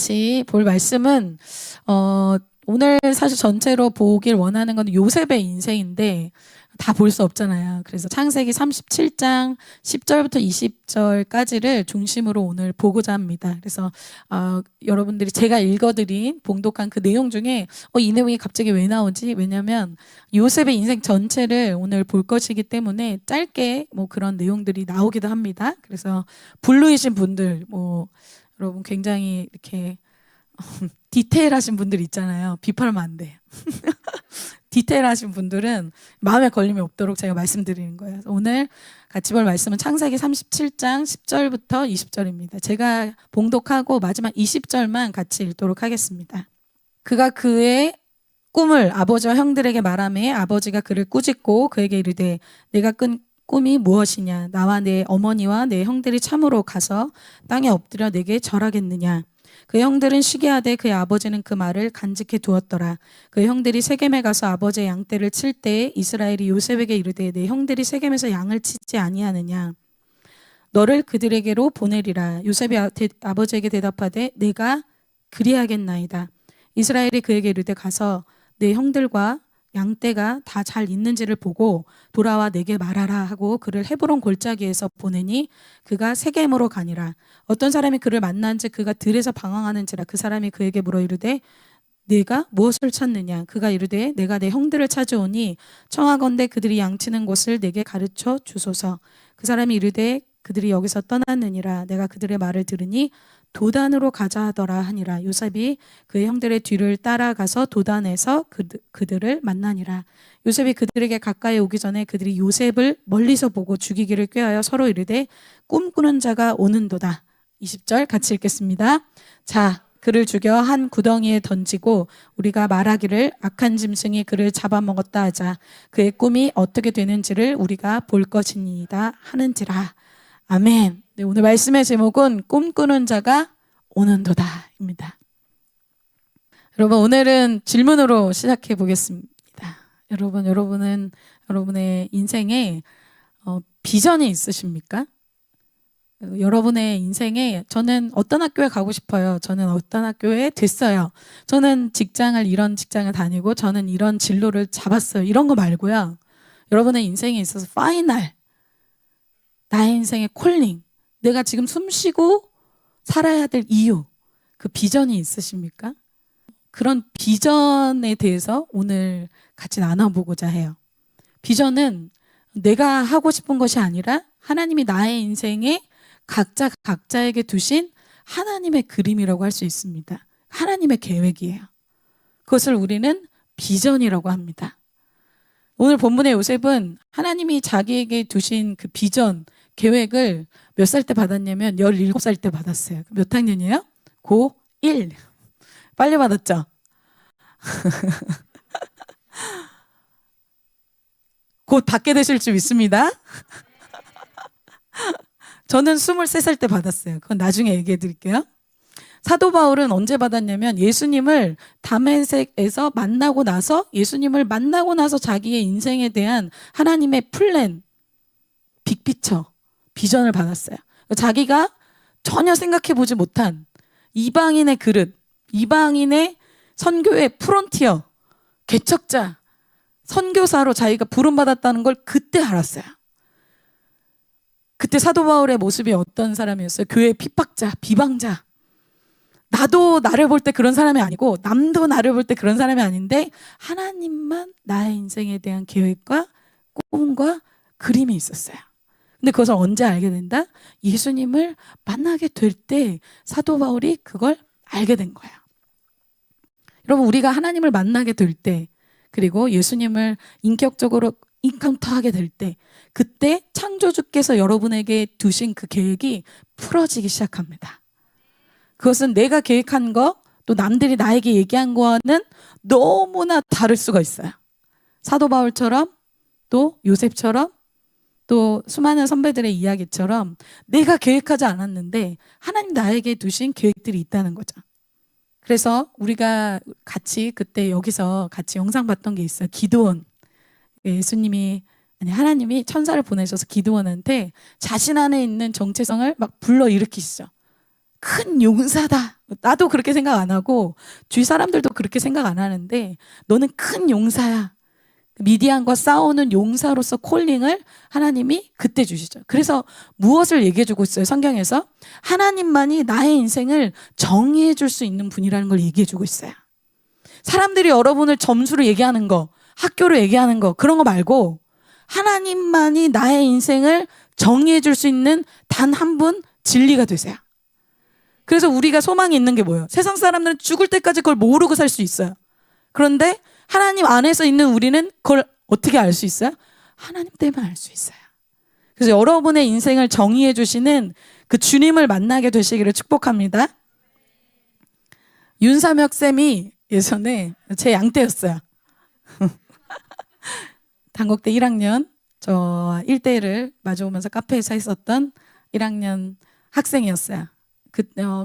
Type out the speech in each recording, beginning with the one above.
같이 볼 말씀은 오늘 사실 전체로 보길 원하는 건 요셉의 인생인데 다 볼 수 없잖아요. 그래서 창세기 37장 10절부터 20절까지를 중심으로 오늘 보고자 합니다. 그래서 여러분들이 제가 읽어드린 봉독한 그 내용 중에 이 내용이 갑자기 왜 나오지? 왜냐하면 요셉의 인생 전체를 오늘 볼 것이기 때문에 짧게 뭐 그런 내용들이 나오기도 합니다. 그래서 분류이신 분들 여러분 굉장히 이렇게 디테일하신 분들 있잖아요. 비판하면 안 돼요. 디테일하신 분들은 마음에 걸림이 없도록 제가 말씀드리는 거예요. 오늘 같이 볼 말씀은 창세기 37장 10절부터 20절입니다. 제가 봉독하고 마지막 20절만 같이 읽도록 하겠습니다. 그가 그의 꿈을 아버지와 형들에게 말하매 아버지가 그를 꾸짖고 그에게 이르되 내가 꾼 꿈이 무엇이냐? 나와 내 어머니와 내 형들이 참으로 가서 땅에 엎드려 내게 절하겠느냐? 그 형들은 시기하되 그의 아버지는 그 말을 간직해 두었더라. 그 형들이 세겜에 가서 아버지의 양떼를 칠 때에 이스라엘이 요셉에게 이르되 내 형들이 세겜에서 양을 치지 아니하느냐? 너를 그들에게로 보내리라. 요셉이 아버지에게 대답하되 내가 그리하겠나이다. 이스라엘이 그에게 이르되 가서 내 형들과 양떼가 다 잘 있는지를 보고 돌아와 내게 말하라 하고 그를 헤브론 골짜기에서 보내니 그가 세겜으로 가니라. 어떤 사람이 그를 만난즉 그가 들에서 방황하는지라. 그 사람이 그에게 물어 이르되 네가 무엇을 찾느냐? 그가 이르되 내가 내 형들을 찾아오니 청하건대 그들이 양치는 곳을 내게 가르쳐 주소서. 그 사람이 이르되 그들이 여기서 떠났느니라. 내가 그들의 말을 들으니 도단으로 가자 하더라 하니라. 요셉이 그의 형들의 뒤를 따라가서 도단에서 그들을 만나니라. 요셉이 그들에게 가까이 오기 전에 그들이 요셉을 멀리서 보고 죽이기를 꾀하여 서로 이르되 꿈꾸는 자가 오는도다. 20절 같이 읽겠습니다. 자, 그를 죽여 한 구덩이에 던지고 우리가 말하기를 악한 짐승이 그를 잡아먹었다 하자. 그의 꿈이 어떻게 되는지를 우리가 볼 것이니이다 하는지라. 아멘. 네, 오늘 말씀의 제목은 꿈꾸는 자가 오는도다 입니다. 여러분, 오늘은 질문으로 시작해 보겠습니다. 여러분은 여러분의 인생에 비전이 있으십니까? 여러분의 인생에 저는 어떤 학교에 가고 싶어요. 저는 어떤 학교에 됐어요. 저는 이런 직장을 다니고 저는 이런 진로를 잡았어요. 이런 거 말고요. 여러분의 인생에 있어서 파이널, 나의 인생의 콜링, 내가 지금 숨 쉬고 살아야 될 이유, 그 비전이 있으십니까? 그런 비전에 대해서 오늘 같이 나눠보고자 해요. 비전은 내가 하고 싶은 것이 아니라 하나님이 나의 인생에 각자에게 두신 하나님의 그림이라고 할 수 있습니다. 하나님의 계획이에요. 그것을 우리는 비전이라고 합니다. 오늘 본문의 요셉은 하나님이 자기에게 두신 그 비전, 계획을 몇 살 때 받았냐면 17살 때 받았어요. 몇 학년이에요? 고1. 빨리 받았죠? 곧 받게 되실 줄 믿습니다. 저는 23살 때 받았어요. 그건 나중에 얘기해 드릴게요. 사도 바울은 언제 받았냐면 예수님을 다메섹에서 예수님을 만나고 나서 자기의 인생에 대한 하나님의 플랜, 빅피처, 비전을 받았어요. 자기가 전혀 생각해보지 못한 이방인의 그릇, 이방인의 선교의 프론티어, 개척자, 선교사로 자기가 부름받았다는 걸 그때 알았어요. 그때 사도 바울의 모습이 어떤 사람이었어요? 교회 핍박자, 비방자. 나도 나를 볼 때 그런 사람이 아니고 남도 나를 볼 때 그런 사람이 아닌데 하나님만 나의 인생에 대한 계획과 꿈과 그림이 있었어요. 근데 그것을 언제 알게 된다? 예수님을 만나게 될 때 사도 바울이 그걸 알게 된 거예요. 여러분, 우리가 하나님을 만나게 될 때, 그리고 예수님을 인격적으로 인카운터하게 될 때, 그때 창조주께서 여러분에게 두신 그 계획이 풀어지기 시작합니다. 그것은 내가 계획한 거, 또 남들이 나에게 얘기한 거와는 너무나 다를 수가 있어요. 사도 바울처럼, 또 요셉처럼, 또 수많은 선배들의 이야기처럼 내가 계획하지 않았는데 하나님 나에게 두신 계획들이 있다는 거죠. 그래서 우리가 같이 그때 여기서 같이 영상 봤던 게 있어요. 기드온. 하나님이 천사를 보내셔서 기드온한테 자신 안에 있는 정체성을 막 불러일으키시죠. 큰 용사다. 나도 그렇게 생각 안 하고 주위 사람들도 그렇게 생각 안 하는데 너는 큰 용사야. 미디안과 싸우는 용사로서 콜링을 하나님이 그때 주시죠. 그래서 무엇을 얘기해 주고 있어요? 성경에서 하나님만이 나의 인생을 정의해 줄 수 있는 분이라는 걸 얘기해 주고 있어요. 사람들이 여러분을 점수로 얘기하는 거, 학교로 얘기하는 거, 그런 거 말고 하나님만이 나의 인생을 정의해 줄 수 있는 단 한 분, 진리가 되세요. 그래서 우리가 소망이 있는 게 뭐예요? 세상 사람들은 죽을 때까지 그걸 모르고 살 수 있어요. 그런데 하나님 안에서 있는 우리는 그걸 어떻게 알 수 있어요? 하나님 때문에 알 수 있어요. 그래서 여러분의 인생을 정의해 주시는 그 주님을 만나게 되시기를 축복합니다. 윤삼혁 쌤이 예전에 제 양떼였어요. 단국대 1학년 저 1대1을 마주오면서 카페에서 있었던 1학년 학생이었어요.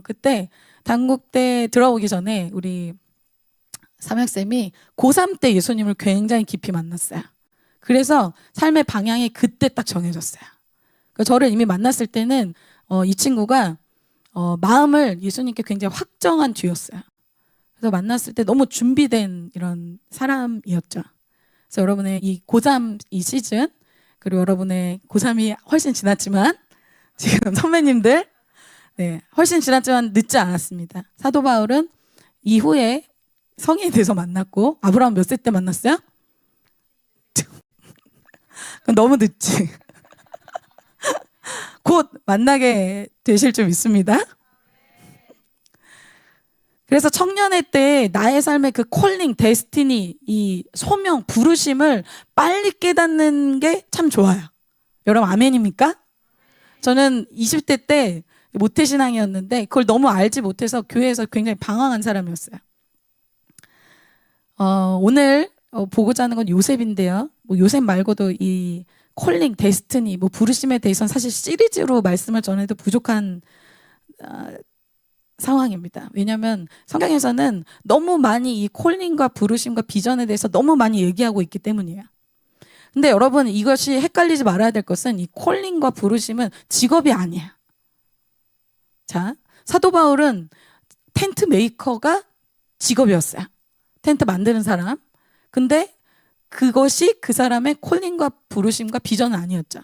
그때 단국대 들어오기 전에 우리 삼혁쌤이 고3 때 예수님을 굉장히 깊이 만났어요. 그래서 삶의 방향이 그때 딱 정해졌어요. 저를 이미 만났을 때는 이 친구가 마음을 예수님께 굉장히 확정한 뒤였어요. 그래서 만났을 때 너무 준비된 이런 사람이었죠. 그래서 여러분의 이 고3 이 시즌, 그리고 여러분의 고3이 훨씬 지났지만 지금 선배님들 훨씬 지났지만 늦지 않았습니다. 사도 바울은 이후에 성인이 돼서 만났고, 아브라함 몇 세 때 만났어요? 그럼 너무 늦지. 곧 만나게 되실 줄 믿습니다. 그래서 청년의 때 나의 삶의 그 콜링, 데스티니, 이 소명, 부르심을 빨리 깨닫는 게 참 좋아요. 여러분 아멘입니까? 저는 20대 때 모태신앙이었는데 그걸 너무 알지 못해서 교회에서 굉장히 방황한 사람이었어요. 오늘 보고자 하는 건 요셉인데요. 뭐 요셉 말고도 이 콜링, 데스티니, 뭐 부르심에 대해서는 사실 시리즈로 말씀을 전해도 부족한 상황입니다. 왜냐하면 성경에서는 너무 많이 이 콜링과 부르심과 비전에 대해서 너무 많이 얘기하고 있기 때문이에요. 근데 여러분 이것이 헷갈리지 말아야 될 것은 이 콜링과 부르심은 직업이 아니에요. 자, 사도 바울은 텐트 메이커가 직업이었어요. 텐트 만드는 사람. 근데 그것이 그 사람의 콜링과 부르심과 비전은 아니었죠.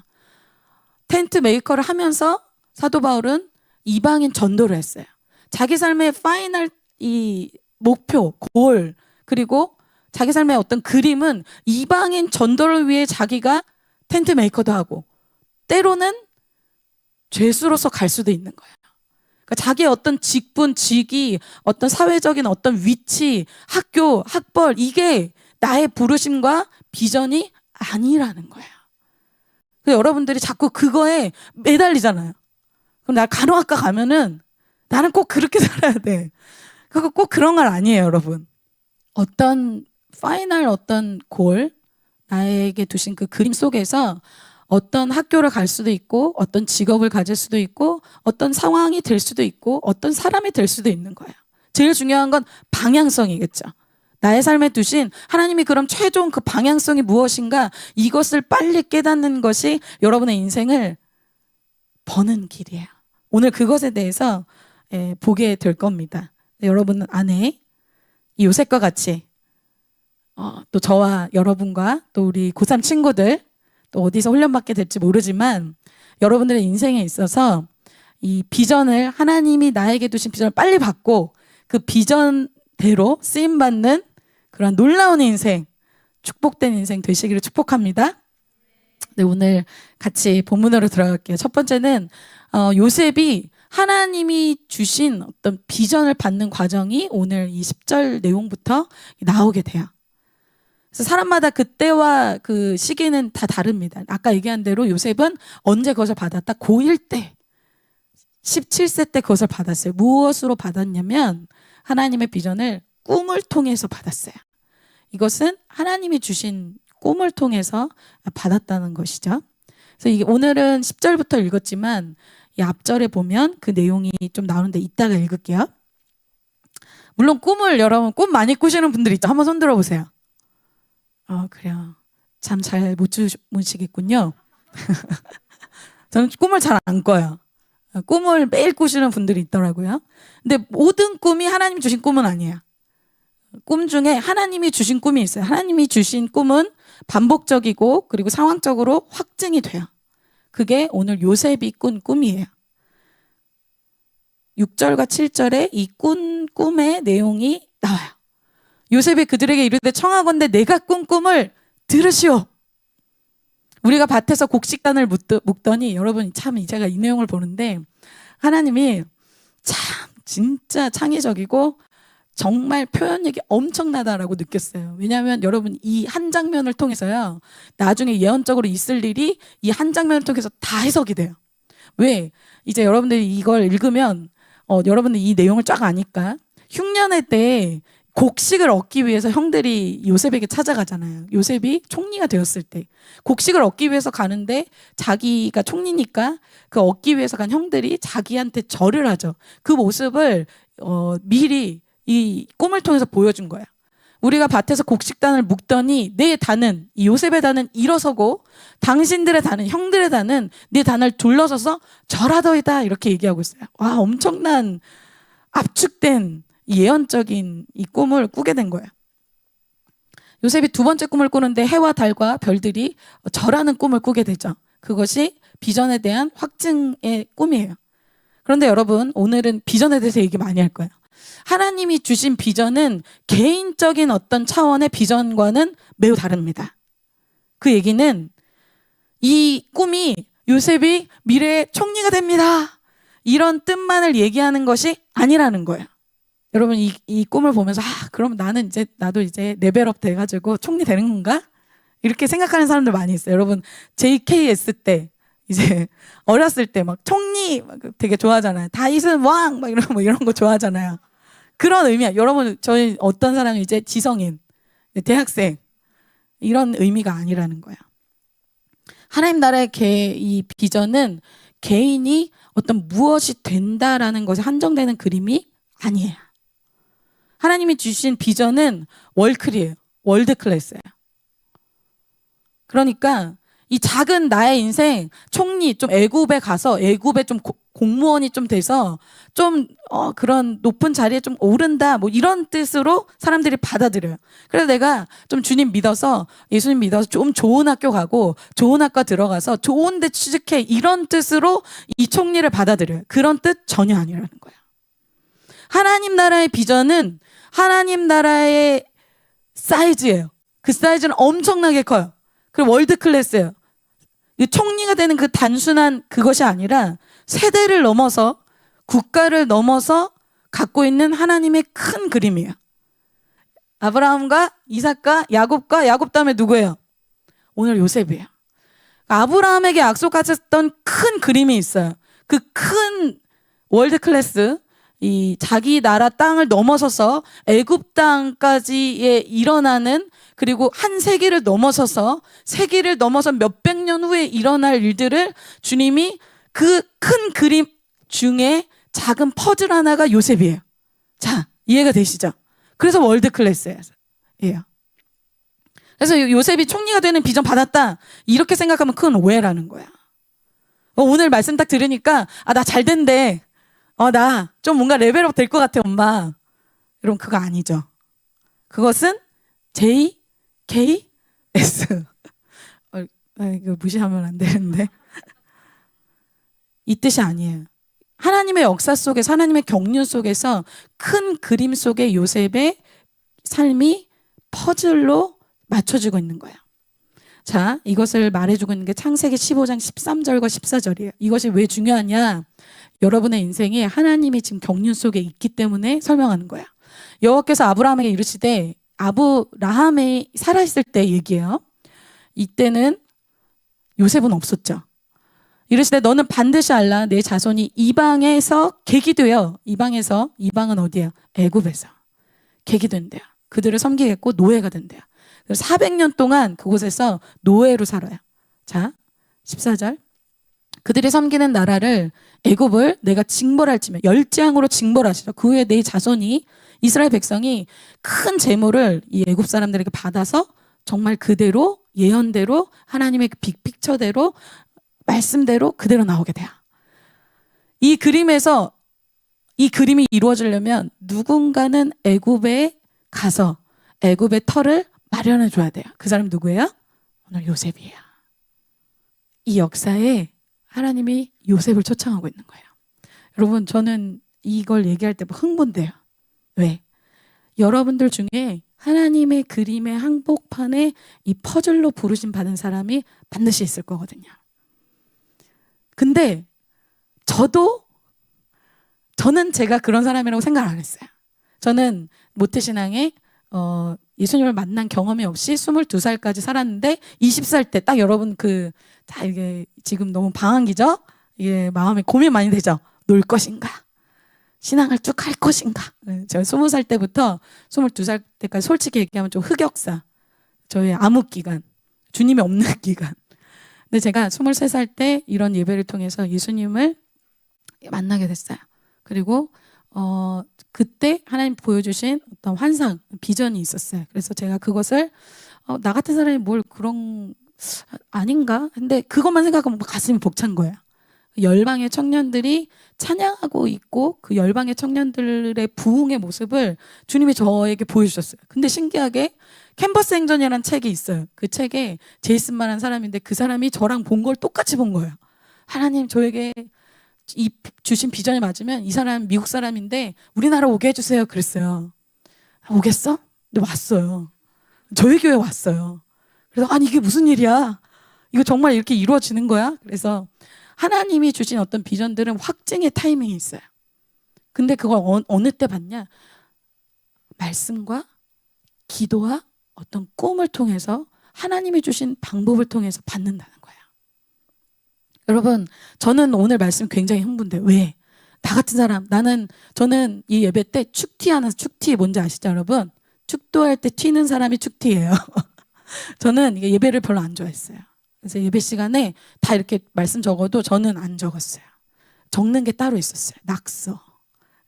텐트 메이커를 하면서 사도 바울은 이방인 전도를 했어요. 자기 삶의 파이널 이 목표, 골, 그리고 자기 삶의 어떤 그림은 이방인 전도를 위해 자기가 텐트 메이커도 하고 때로는 죄수로서 갈 수도 있는 거예요. 그러니까 자기의 어떤 직분, 직위, 어떤 사회적인 어떤 위치, 학교, 학벌, 이게 나의 부르심과 비전이 아니라는 거예요. 그래서 여러분들이 자꾸 그거에 매달리잖아요. 그럼 나 간호학과 가면은 나는 꼭 그렇게 살아야 돼. 그거 꼭 그런 건 아니에요, 여러분. 어떤 파이널 어떤 골, 나에게 두신 그 그림 속에서 어떤 학교를 갈 수도 있고 어떤 직업을 가질 수도 있고 어떤 상황이 될 수도 있고 어떤 사람이 될 수도 있는 거예요. 제일 중요한 건 방향성이겠죠. 나의 삶에 두신 하나님이 그럼 최종 그 방향성이 무엇인가, 이것을 빨리 깨닫는 것이 여러분의 인생을 버는 길이에요. 오늘 그것에 대해서 보게 될 겁니다. 여러분 안에 이 요셉과 같이 또 저와 여러분과 또 우리 고3 친구들 또 어디서 훈련받게 될지 모르지만 여러분들의 인생에 있어서 이 비전을, 하나님이 나에게 두신 비전을 빨리 받고 그 비전대로 쓰임받는 그런 놀라운 인생, 축복된 인생 되시기를 축복합니다. 네, 오늘 같이 본문으로 들어갈게요. 첫 번째는 요셉이 하나님이 주신 어떤 비전을 받는 과정이 오늘 이 10절 내용부터 나오게 돼요. 그래서 사람마다 그때와 그 시기는 다 다릅니다. 아까 얘기한 대로 요셉은 언제 그것을 받았다? 고1 때, 17세 때 그것을 받았어요. 무엇으로 받았냐면 하나님의 비전을 꿈을 통해서 받았어요. 이것은 하나님이 주신 꿈을 통해서 받았다는 것이죠. 그래서 이게 오늘은 10절부터 읽었지만 이 앞절에 보면 그 내용이 좀 나오는데 이따가 읽을게요. 물론 꿈을, 여러분 꿈 많이 꾸시는 분들 있죠. 한번 손 들어보세요. 그래요. 잠 잘 못 주무시겠군요. 저는 꿈을 잘 안 꿔요. 꿈을 매일 꾸시는 분들이 있더라고요. 근데 모든 꿈이 하나님이 주신 꿈은 아니에요. 꿈 중에 하나님이 주신 꿈이 있어요. 하나님이 주신 꿈은 반복적이고 그리고 상황적으로 확증이 돼요. 그게 오늘 요셉이 꾼 꿈이에요. 6절과 7절에 이 꾼 꿈의 내용이 나와요. 요셉이 그들에게 이르되 청하건대 내가 꾼 꿈을 들으시오. 우리가 밭에서 곡식단을 묶더니 여러분 참 제가 이 내용을 보는데 하나님이 참 진짜 창의적이고 정말 표현력이 엄청나다라고 느꼈어요. 왜냐하면 여러분 이 한 장면을 통해서요. 나중에 예언적으로 있을 일이 이 한 장면을 통해서 다 해석이 돼요. 왜? 이제 여러분들이 이걸 읽으면 여러분들 이 내용을 쫙 아니까 흉년의 때 곡식을 얻기 위해서 형들이 요셉에게 찾아가잖아요. 요셉이 총리가 되었을 때 곡식을 얻기 위해서 가는데 자기가 총리니까 그 얻기 위해서 간 형들이 자기한테 절을 하죠. 그 모습을 미리 이 꿈을 통해서 보여준 거야. 우리가 밭에서 곡식단을 묶더니 내 단은 이 요셉의 단은 일어서고 당신들의 단은 형들의 단은 내 단을 둘러서서 절하더이다 이렇게 얘기하고 있어요. 와 엄청난 압축된 예언적인 이 꿈을 꾸게 된 거예요. 요셉이 두 번째 꿈을 꾸는데 해와 달과 별들이 절하는 꿈을 꾸게 되죠. 그것이 비전에 대한 확증의 꿈이에요. 그런데 여러분 오늘은 비전에 대해서 얘기 많이 할 거예요. 하나님이 주신 비전은 개인적인 어떤 차원의 비전과는 매우 다릅니다. 그 얘기는 이 꿈이 요셉이 미래의 총리가 됩니다. 이런 뜻만을 얘기하는 것이 아니라는 거예요. 여러분 이 꿈을 보면서 그럼 나도 이제 레벨업 돼가지고 총리 되는 건가? 이렇게 생각하는 사람들 많이 있어요. 여러분 JKS 때 이제 어렸을 때 막 총리 막 되게 좋아하잖아요. 다윗은 왕 막 이런 거 좋아하잖아요. 그런 의미야. 여러분 저희 어떤 사람이 이제 지성인, 대학생 이런 의미가 아니라는 거야. 하나님 나라의 이 비전은 개인이 어떤 무엇이 된다라는 것에 한정되는 그림이 아니에요. 하나님이 주신 비전은 월클이에요. 월드 클래스예요. 그러니까 이 작은 나의 인생 총리 좀 애굽에 가서 애굽에 좀 공무원이 좀 돼서 좀 그런 높은 자리에 좀 오른다 뭐 이런 뜻으로 사람들이 받아들여요. 그래서 내가 좀 주님 믿어서 예수님 믿어서 좀 좋은 학교 가고 좋은 학과 들어가서 좋은 데 취직해 이런 뜻으로 이 총리를 받아들여요. 그런 뜻 전혀 아니라는 거예요. 하나님 나라의 비전은 하나님 나라의 사이즈예요. 그 사이즈는 엄청나게 커요. 그리고 월드 클래스예요. 총리가 되는 그 단순한 그것이 아니라 세대를 넘어서 국가를 넘어서 갖고 있는 하나님의 큰 그림이에요. 아브라함과 이삭과 야곱 다음에 누구예요? 오늘 요셉이에요. 아브라함에게 약속하셨던 큰 그림이 있어요. 그 큰 월드 클래스 이 자기 나라 땅을 넘어서서 애굽 땅까지에 일어나는 그리고 한 세기를 넘어서서 세기를 넘어서 몇백 년 후에 일어날 일들을 주님이 그 큰 그림 중에 작은 퍼즐 하나가 요셉이에요. 자, 이해가 되시죠? 그래서 월드 클래스예요. 그래서 요셉이 총리가 되는 비전 받았다. 이렇게 생각하면 큰 오해라는 거야. 오늘 말씀 딱 들으니까 나 잘 된대. 나 좀 뭔가 레벨업 될 것 같아, 엄마. 여러분 그거 아니죠. 그것은 JKS. 이거 무시하면 안 되는데. 이 뜻이 아니에요. 하나님의 역사 속에서 하나님의 경륜 속에서 큰 그림 속에 요셉의 삶이 퍼즐로 맞춰지고 있는 거예요. 자, 이것을 말해주고 있는 게 창세기 15장 13절과 14절이에요. 이것이 왜 중요하냐? 여러분의 인생에 하나님이 지금 경륜 속에 있기 때문에 설명하는 거야. 여호와께서 아브라함에게 이르시되 아브라함이 살아있을 때 얘기해요. 이때는 요셉은 없었죠. 이르시되 너는 반드시 알라 내 자손이 이방에서 객이되어 이방은 어디예요? 애굽에서 객이된대요. 그들을 섬기겠고 노예가 된대요. 그래서 400년 동안 그곳에서 노예로 살아요. 자, 14절. 그들이 섬기는 나라를 애굽을 내가 징벌할지며 열재앙으로 징벌하시라. 그 후에 내 자손이 이스라엘 백성이 큰 재물을 이 애굽 사람들에게 받아서 정말 그대로 예언대로 하나님의 빅픽처대로 말씀대로 그대로 나오게 돼요. 이 그림에서 이 그림이 이루어지려면 누군가는 애굽에 가서 애굽의 터를 마련해 줘야 돼요. 그 사람이 누구예요? 오늘 요셉이에요. 이 역사에 하나님이 요셉을 초청하고 있는 거예요. 여러분, 저는 이걸 얘기할 때 흥분돼요. 왜? 여러분들 중에 하나님의 그림의 한복판에 이 퍼즐로 부르심 받은 사람이 반드시 있을 거거든요. 근데 저는 제가 그런 사람이라고 생각 안 했어요. 저는 모태신앙에 예수님을 만난 경험이 없이 22살까지 살았는데 20살 때 딱 여러분 이게 지금 너무 방황기죠? 이게 마음에 고민 많이 되죠? 놀 것인가? 신앙을 쭉 할 것인가? 제가 20살 때부터 22살 때까지 솔직히 얘기하면 좀 흑역사. 저의 암흑 기간. 주님이 없는 기간. 근데 제가 23살 때 이런 예배를 통해서 예수님을 만나게 됐어요. 그리고 그때 하나님 보여주신 어떤 환상, 비전이 있었어요. 그래서 제가 그것을 나 같은 사람이 뭘 그런 아닌가? 근데 그것만 생각하면 가슴이 벅찬 거예요. 열방의 청년들이 찬양하고 있고 그 열방의 청년들의 부흥의 모습을 주님이 저에게 보여주셨어요. 근데 신기하게 캔버스 행전이라는 책이 있어요. 그 책에 제이슨만한 사람인데 그 사람이 저랑 본 걸 똑같이 본 거예요. 하나님 저에게 이 주신 비전이 맞으면 이 사람 미국 사람인데 우리나라 오게 해주세요 그랬어요. 오겠어? 근데 왔어요. 저희 교회 왔어요. 그래서 아니 이게 무슨 일이야? 이거 정말 이렇게 이루어지는 거야? 그래서 하나님이 주신 어떤 비전들은 확증의 타이밍이 있어요. 근데 그걸 어느 때 받냐? 말씀과 기도와 어떤 꿈을 통해서 하나님이 주신 방법을 통해서 받는다는 거예요. 여러분, 저는 오늘 말씀 굉장히 흥분돼요. 왜? 나 같은 사람, 저는 이 예배 때 축티하는 축티 뭔지 아시죠, 여러분? 축도할 때 튀는 사람이 축티예요. 저는 이게 예배를 별로 안 좋아했어요. 그래서 예배 시간에 다 이렇게 말씀 적어도 저는 안 적었어요. 적는 게 따로 있었어요. 낙서.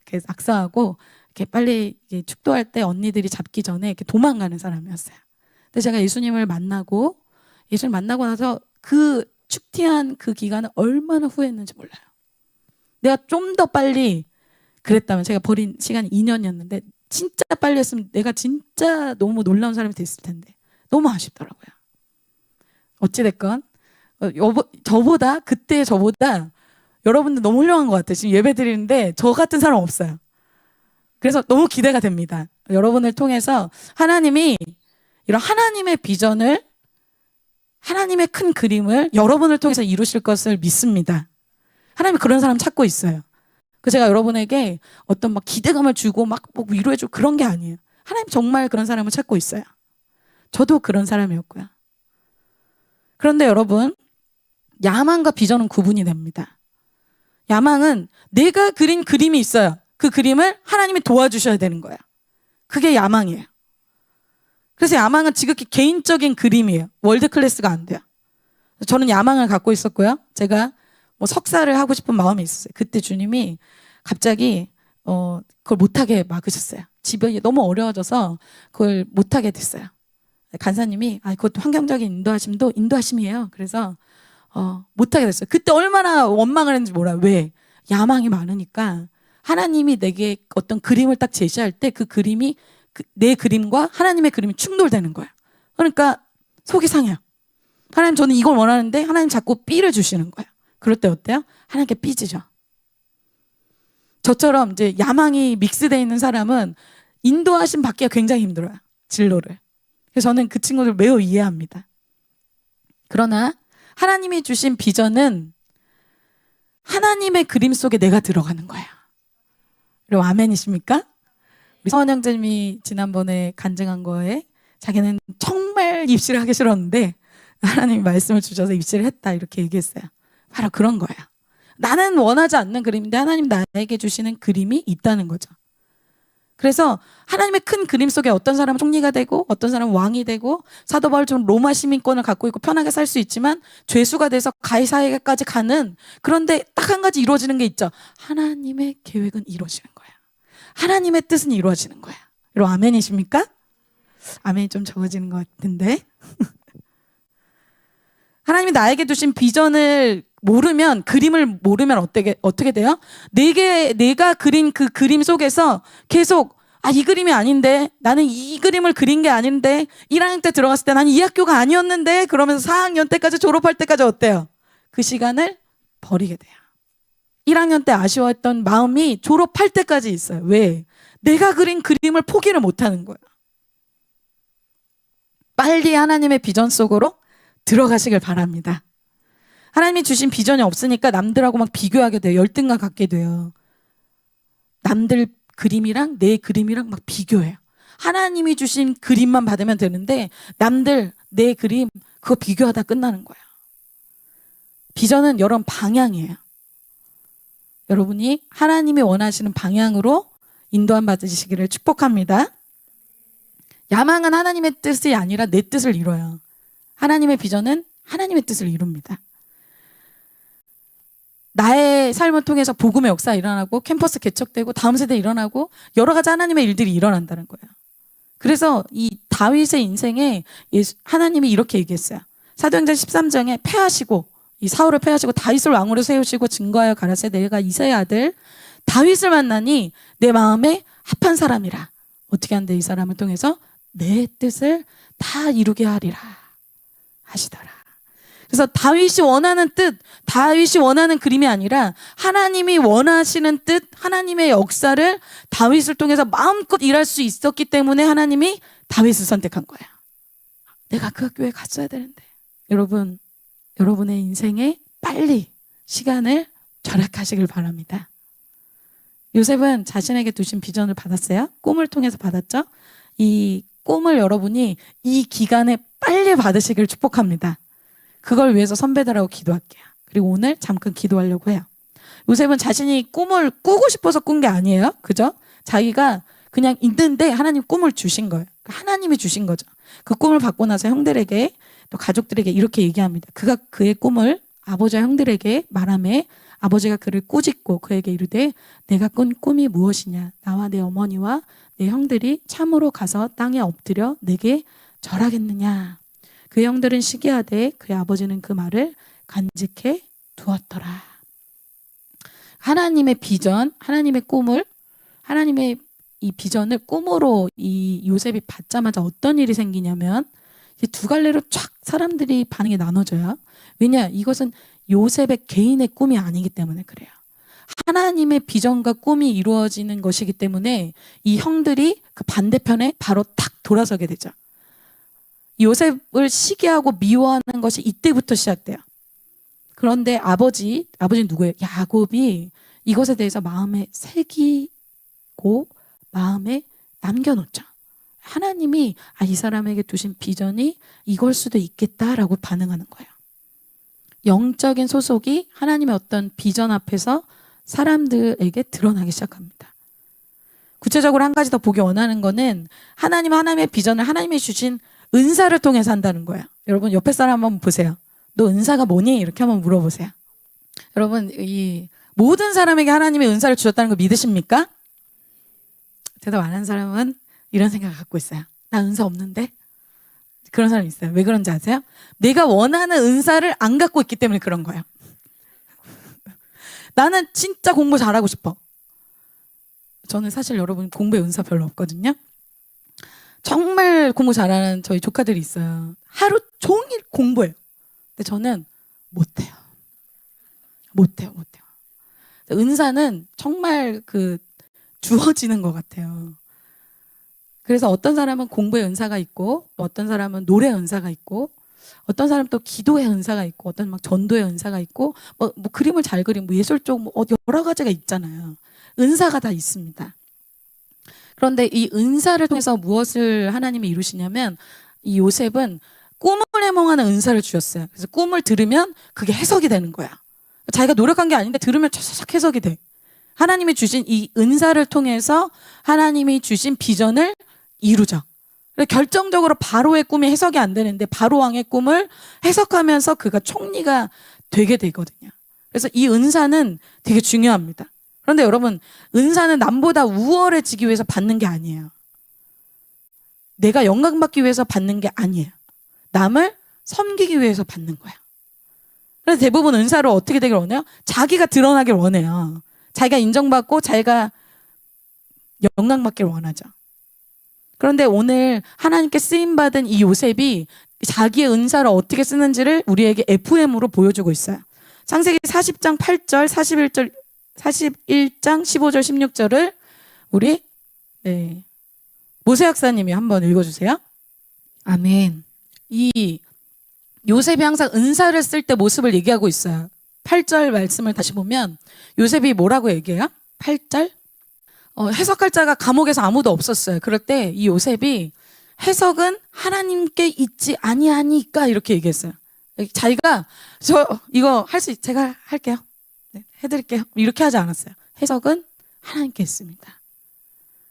이렇게 낙서하고 이렇게 빨리 축도할 때 언니들이 잡기 전에 이렇게 도망가는 사람이었어요. 근데 제가 예수님을 만나고 나서 그 축티한 그 기간은 얼마나 후회했는지 몰라요. 내가 좀 더 빨리 그랬다면 제가 버린 시간이 2년이었는데 진짜 빨리 했으면 내가 진짜 너무 놀라운 사람이 됐을 텐데 너무 아쉽더라고요. 어찌됐건 그때 저보다 여러분들 너무 훌륭한 것 같아요. 지금 예배 드리는데 저 같은 사람 없어요. 그래서 너무 기대가 됩니다. 여러분을 통해서 하나님이 이런 하나님의 비전을 하나님의 큰 그림을 여러분을 통해서 이루실 것을 믿습니다. 하나님이 그런 사람 찾고 있어요. 그래서 제가 여러분에게 어떤 막 기대감을 주고 막 위로해주고 그런 게 아니에요. 하나님 정말 그런 사람을 찾고 있어요. 저도 그런 사람이었고요. 그런데 여러분, 야망과 비전은 구분이 됩니다. 야망은 내가 그린 그림이 있어요. 그 그림을 하나님이 도와주셔야 되는 거예요. 그게 야망이에요. 그래서 야망은 지극히 개인적인 그림이에요. 월드 클래스가 안 돼요. 저는 야망을 갖고 있었고요. 제가 석사를 하고 싶은 마음이 있었어요. 그때 주님이 갑자기 그걸 못하게 막으셨어요. 집이 너무 어려워져서 그걸 못하게 됐어요. 간사님이 그것도 환경적인 인도하심도 인도하심이에요. 그래서 못하게 됐어요. 그때 얼마나 원망을 했는지 몰라요. 왜? 야망이 많으니까 하나님이 내게 어떤 그림을 딱 제시할 때 그 그림이 내 그림과 하나님의 그림이 충돌되는 거예요. 그러니까 속이 상해요. 하나님 저는 이걸 원하는데 하나님 자꾸 B를 주시는 거예요. 그럴 때 어때요? 하나님께 삐지죠. 저처럼 이제 야망이 믹스되어 있는 사람은 인도하심 받기가 굉장히 힘들어요. 진로를. 그래서 저는 그 친구들 매우 이해합니다. 그러나 하나님이 주신 비전은 하나님의 그림 속에 내가 들어가는 거야. 여러분 아멘이십니까? 우리 서원 형제님이 지난번에 간증한 거에 자기는 정말 입시를 하기 싫었는데 하나님이 말씀을 주셔서 입시를 했다 이렇게 얘기했어요. 바로 그런 거예요. 나는 원하지 않는 그림인데 하나님 나에게 주시는 그림이 있다는 거죠. 그래서 하나님의 큰 그림 속에 어떤 사람은 총리가 되고 어떤 사람은 왕이 되고 사도 바울처럼 로마 시민권을 갖고 있고 편하게 살 수 있지만 죄수가 돼서 가이사에게까지 가는, 그런데 딱 한 가지 이루어지는 게 있죠. 하나님의 계획은 이루어지는 거야. 하나님의 뜻은 이루어지는 거야. 여러분 아멘이십니까? 아멘이 좀 적어지는 것 같은데 하나님이 나에게 주신 비전을 모르면, 그림을 모르면 어떻게 돼요? 내가 그린 그 그림 속에서 계속 이 그림이 아닌데, 나는 이 그림을 그린 게 아닌데, 1학년 때 들어갔을 때 나는 이 학교가 아니었는데, 그러면서 4학년 때까지, 졸업할 때까지 어때요? 그 시간을 버리게 돼요. 1학년 때 아쉬워했던 마음이 졸업할 때까지 있어요. 왜? 내가 그린 그림을 포기를 못하는 거예요. 빨리 하나님의 비전 속으로 들어가시길 바랍니다. 하나님이 주신 비전이 없으니까 남들하고 막 비교하게 돼요. 열등감 갖게 돼요. 남들 그림이랑 내 그림이랑 막 비교해요. 하나님이 주신 그림만 받으면 되는데 남들 내 그림 그거 비교하다 끝나는 거예요. 비전은 여러분 방향이에요. 여러분이 하나님이 원하시는 방향으로 인도함 받으시기를 축복합니다. 야망은 하나님의 뜻이 아니라 내 뜻을 이뤄요. 하나님의 비전은 하나님의 뜻을 이룹니다. 나의 삶을 통해서 복음의 역사가 일어나고 캠퍼스 개척되고 다음 세대 일어나고 여러 가지 하나님의 일들이 일어난다는 거예요. 그래서 이 다윗의 인생에 하나님이 이렇게 얘기했어요. 사도행전 13장에 패하시고 이 사울을 패하시고 다윗을 왕으로 세우시고 증거하여 가라사대 내가 이새의 아들 다윗을 만나니 내 마음에 합한 사람이라. 어떻게 한대? 이 사람을 통해서 내 뜻을 다 이루게 하리라 하시더라. 그래서 다윗이 원하는 뜻, 다윗이 원하는 그림이 아니라 하나님이 원하시는 뜻, 하나님의 역사를 다윗을 통해서 마음껏 일할 수 있었기 때문에 하나님이 다윗을 선택한 거야. 내가 그 학교에 갔어야 되는데. 여러분, 여러분의 인생에 빨리 시간을 절약하시길 바랍니다. 요셉은 자신에게 두신 비전을 받았어요. 꿈을 통해서 받았죠. 이 꿈을 여러분이 이 기간에 빨리 받으시길 축복합니다. 그걸 위해서 선배들하고 기도할게요. 그리고 오늘 잠깐 기도하려고 해요. 요셉은 자신이 꿈을 꾸고 싶어서 꾼 게 아니에요. 그죠? 자기가 그냥 있는데 하나님 꿈을 주신 거예요. 하나님이 주신 거죠. 그 꿈을 받고 나서 형들에게 또 가족들에게 이렇게 얘기합니다. 그가 그의 꿈을 아버지와 형들에게 말하매 아버지가 그를 꾸짖고 그에게 이르되 내가 꾼 꿈이 무엇이냐? 나와 내 어머니와 내 형들이 참으로 가서 땅에 엎드려 내게 절하겠느냐? 그 형들은 시기하되 그의 아버지는 그 말을 간직해 두었더라. 하나님의 비전, 하나님의 꿈을, 하나님의 이 비전을 꿈으로 이 요셉이 받자마자 어떤 일이 생기냐면 두 갈래로 쫙 사람들이 반응이 나눠져요. 왜냐? 이것은 요셉의 개인의 꿈이 아니기 때문에 그래요. 하나님의 비전과 꿈이 이루어지는 것이기 때문에 이 형들이 그 반대편에 바로 탁 돌아서게 되죠. 요셉을 시기하고 미워하는 것이 이때부터 시작돼요. 그런데 아버지는 누구예요? 야곱이 이것에 대해서 마음에 새기고 마음에 남겨놓죠. 하나님이 이 사람에게 두신 비전이 이걸 수도 있겠다라고 반응하는 거예요. 영적인 소속이 하나님의 어떤 비전 앞에서 사람들에게 드러나기 시작합니다. 구체적으로 한 가지 더 보기 원하는 거는 하나님의 비전을 하나님이 주신 은사를 통해서 한다는 거예요. 여러분 옆에 사람 한번 보세요. 너 은사가 뭐니? 이렇게 한번 물어보세요. 여러분 이 모든 사람에게 하나님의 은사를 주셨다는 거 믿으십니까? 대답 안 한 사람은 이런 생각을 갖고 있어요. 나 은사 없는데? 그런 사람이 있어요. 왜 그런지 아세요? 내가 원하는 은사를 안 갖고 있기 때문에 그런 거예요. 나는 진짜 공부 잘하고 싶어. 저는 사실 여러분 공부에 은사 별로 없거든요. 정말 공부 잘하는 저희 조카들이 있어요. 하루 종일 공부해요. 근데 저는 못해요. 은사는 정말 주어지는 것 같아요. 그래서 어떤 사람은 공부의 은사가 있고, 어떤 사람은 노래 은사가 있고, 어떤 사람은 또 기도의 은사가 있고, 어떤 막 전도의 은사가 있고, 뭐 그림을 잘 그림, 예술 쪽 여러 가지가 있잖아요. 은사가 다 있습니다. 그런데 이 은사를 통해서 무엇을 하나님이 이루시냐면 이 요셉은 꿈을 해몽하는 은사를 주셨어요. 그래서 꿈을 들으면 그게 해석이 되는 거야. 자기가 노력한 게 아닌데 들으면 촥 해석이 돼. 하나님이 주신 이 은사를 통해서 하나님이 주신 비전을 이루죠. 결정적으로 바로의 꿈이 해석이 안 되는데 바로 왕의 꿈을 해석하면서 그가 총리가 되게 되거든요. 그래서 이 은사는 되게 중요합니다. 그런데 여러분, 은사는 남보다 우월해지기 위해서 받는 게 아니에요. 내가 영광받기 위해서 받는 게 아니에요. 남을 섬기기 위해서 받는 거야. 그래서 대부분 은사를 어떻게 되길 원해요? 자기가 드러나길 원해요. 자기가 인정받고 자기가 영광받길 원하죠. 그런데 오늘 하나님께 쓰임받은 이 요셉이 자기의 은사를 어떻게 쓰는지를 우리에게 FM으로 보여주고 있어요. 창세기 40장 8절, 41장 15절, 16절을 우리 모세 학사님이 한번 읽어주세요. 아멘. 이 요셉이 항상 은사를 쓸 때 모습을 얘기하고 있어요. 8절 말씀을 다시 보면 요셉이 뭐라고 얘기해요? 8절? 해석할 자가 감옥에서 아무도 없었어요. 그럴 때 이 요셉이 해석은 하나님께 있지 아니하니까 이렇게 얘기했어요. 자기가 이거 제가 할게요. 네, 해드릴게요. 이렇게 하지 않았어요. 해석은 하나님께 있습니다.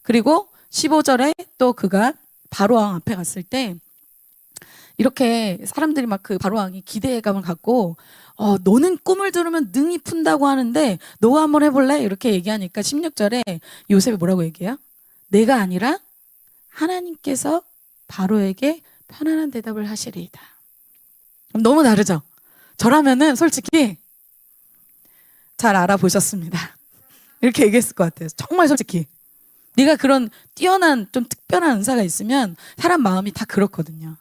그리고 15절에 또 그가 바로왕 앞에 갔을 때 이렇게 사람들이 막 그 바로왕이 기대감을 갖고 너는 꿈을 들으면 능히 푼다고 하는데 너가 한번 해볼래? 이렇게 얘기하니까 16절에 요셉이 뭐라고 얘기해요? 내가 아니라 하나님께서 바로에게 편안한 대답을 하시리이다. 너무 다르죠? 저라면은 솔직히 잘 알아보셨습니다. 이렇게 얘기했을 것 같아요. 정말 솔직히. 네가 그런 뛰어난 좀 특별한 은사가 있으면 사람 마음이 다 그렇거든요.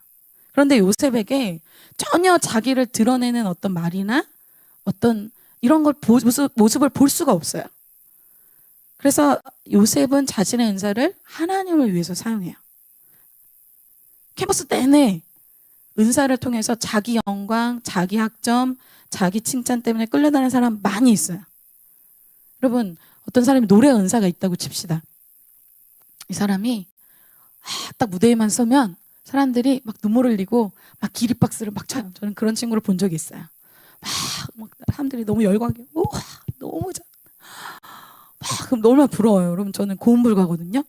그런데 요셉에게 전혀 자기를 드러내는 어떤 말이나 어떤 이런 걸 모습을 볼 수가 없어요. 그래서 요셉은 자신의 은사를 하나님을 위해서 사용해요. 캠퍼스 내내 은사를 통해서 자기 영광, 자기 학점, 자기 칭찬 때문에 끌려다니는 사람 많이 있어요. 여러분, 어떤 사람이 노래 은사가 있다고 칩시다. 이 사람이 딱 무대에만 서면 사람들이 막 눈물 흘리고 막 기립박수를 막 쳐요. 저는 그런 친구를 본 적이 있어요. 막 사람들이 너무 열광해. 우와, 너무 잘. 그럼 너무 부러워요. 여러분, 저는 고음불가거든요.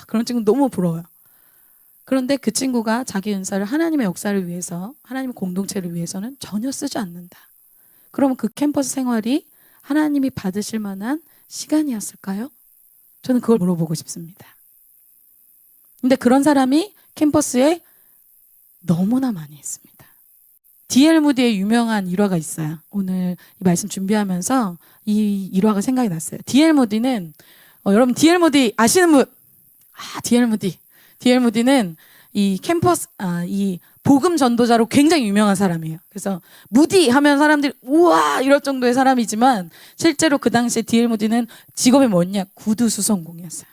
그런 친구 너무 부러워요. 그런데 그 친구가 자기 은사를 하나님의 역사를 위해서, 하나님의 공동체를 위해서는 전혀 쓰지 않는다. 그러면 그 캠퍼스 생활이 하나님이 받으실 만한 시간이었을까요? 저는 그걸 물어보고 싶습니다. 근데 그런 사람이 캠퍼스에 너무나 많이 있습니다. D.L. 무디의 유명한 일화가 있어요. 오늘 이 말씀 준비하면서 이 일화가 생각이 났어요. D.L. 무디는 여러분 D.L. 무디 아시는 분? D.L. 무디. D.L. 무디는 이 캠퍼스 이 복음 전도자로 굉장히 유명한 사람이에요. 그래서 무디 하면 사람들이 우와 이럴 정도의 사람이지만 실제로 그 당시에 D.L. 무디는 직업이 뭐냐? 구두 수선공이었어요.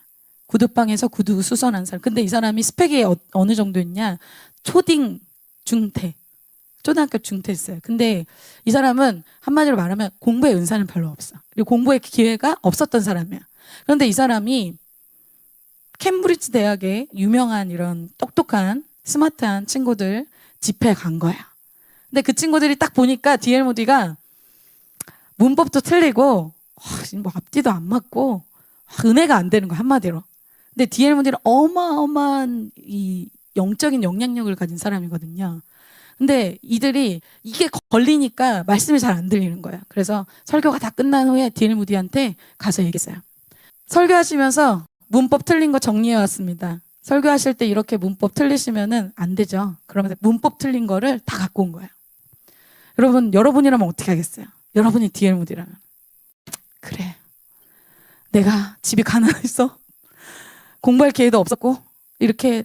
구두방에서 구두 수선한 사람. 근데 이 사람이 스펙이 어느 정도였냐? 초딩 중퇴. 초등학교 중퇴했어요. 근데 이 사람은 한마디로 말하면 공부의 은사는 별로 없어. 그리고 공부의 기회가 없었던 사람이야. 그런데 이 사람이 캠브리지 대학의 유명한 이런 똑똑한 스마트한 친구들 집회에 간 거야. 근데 그 친구들이 딱 보니까 D.L. 무디가 문법도 틀리고 뭐 앞뒤도 안 맞고 은혜가 안 되는 거야, 한마디로. 근데 D.L. 무디는 어마어마한 이 영적인 영향력을 가진 사람이거든요. 근데 이들이 이게 걸리니까 말씀이 잘 안 들리는 거예요. 그래서 설교가 다 끝난 후에 D.L. 무디한테 가서 얘기했어요. 설교하시면서 문법 틀린 거 정리해 왔습니다. 설교하실 때 이렇게 문법 틀리시면은 안 되죠. 그러면서 문법 틀린 거를 다 갖고 온 거예요. 여러분이라면 어떻게 하겠어요? 여러분이 D.L. 무디라면. 그래. 내가 집이 가난해서 공부할 기회도 없었고 이렇게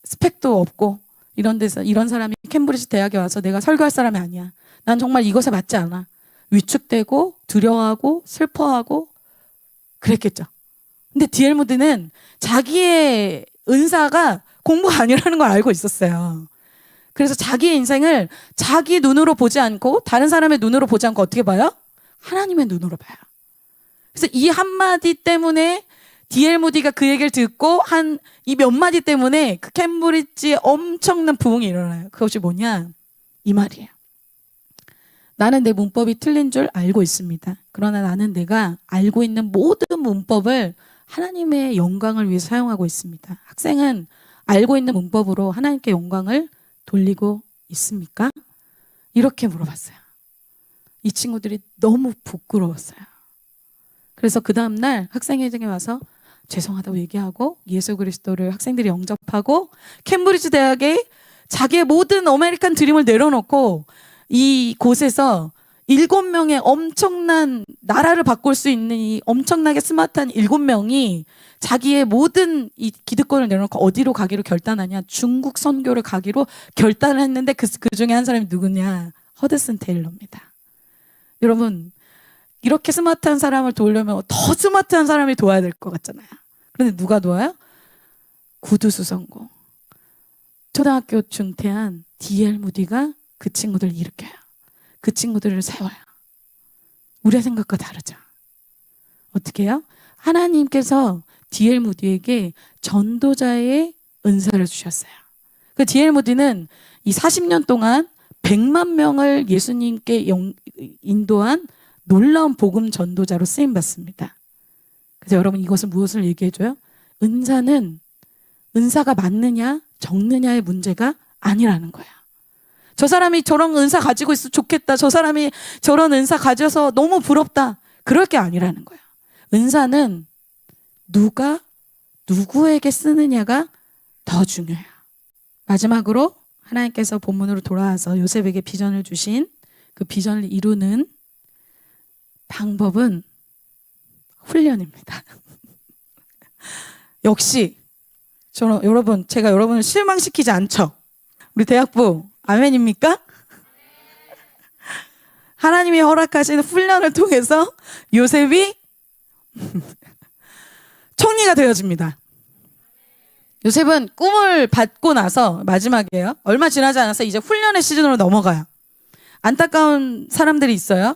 스펙도 없고 이런 데서 이런 사람이 캠브리지 대학에 와서 내가 설교할 사람이 아니야. 난 정말 이것에 맞지 않아. 위축되고 두려워하고 슬퍼하고 그랬겠죠. 근데 D.L. 무디는 자기의 은사가 공부가 아니라는 걸 알고 있었어요. 그래서 자기의 인생을 자기 눈으로 보지 않고 다른 사람의 눈으로 보지 않고 어떻게 봐요? 하나님의 눈으로 봐요. 그래서 이 한마디 때문에 D.L. 무디가 그 얘기를 듣고 한 이 몇 마디 때문에 그 캠브리지에 엄청난 부흥이 일어나요. 그것이 뭐냐? 이 말이에요. 나는 내 문법이 틀린 줄 알고 있습니다. 그러나 나는 내가 알고 있는 모든 문법을 하나님의 영광을 위해 사용하고 있습니다. 학생은 알고 있는 문법으로 하나님께 영광을 돌리고 있습니까? 이렇게 물어봤어요. 이 친구들이 너무 부끄러웠어요. 그래서 그 다음날 학생회장에 와서 죄송하다고 얘기하고 예수 그리스도를 학생들이 영접하고 캠브리지 대학에 자기의 모든 아메리칸 드림을 내려놓고 이 곳에서 7명의 엄청난 나라를 바꿀 수 있는 이 엄청나게 스마트한 7명이 자기의 모든 이 기득권을 내려놓고 어디로 가기로 결단하냐? 중국 선교를 가기로 결단을 했는데 그 중에 한 사람이 누구냐? 허드슨 테일러입니다. 여러분, 이렇게 스마트한 사람을 도우려면 더 스마트한 사람이 도와야 될 것 같잖아요. 그런데 누가 도와요? 구두수선고. 초등학교 중퇴한 D.L. 무디가 그 친구들을 일으켜요. 그 친구들을 세워요. 우리의 생각과 다르죠. 어떻게 해요? 하나님께서 D.L. 무디에게 전도자의 은사를 주셨어요. 그 D.L. 무디는 이 40년 동안 100만 명을 예수님께 인도한 놀라운 복음 전도자로 쓰임받습니다. 그래서 여러분, 이것은 무엇을 얘기해줘요? 은사가 많느냐 적느냐의 문제가 아니라는 거야. 저 사람이 저런 은사 가지고 있어 좋겠다. 저 사람이 저런 은사 가져서 너무 부럽다. 그럴 게 아니라는 거야. 은사는 누가 누구에게 쓰느냐가 더 중요해요. 마지막으로 하나님께서 본문으로 돌아와서 요셉에게 비전을 주신 그 비전을 이루는 방법은 훈련입니다. 역시 여러분, 제가 여러분을 실망시키지 않죠? 우리 대학부 아멘입니까? 하나님이 허락하신 훈련을 통해서 요셉이 총리가 되어집니다. 요셉은 꿈을 받고 나서 마지막이에요. 얼마 지나지 않아서 이제 훈련의 시즌으로 넘어가요. 안타까운 사람들이 있어요.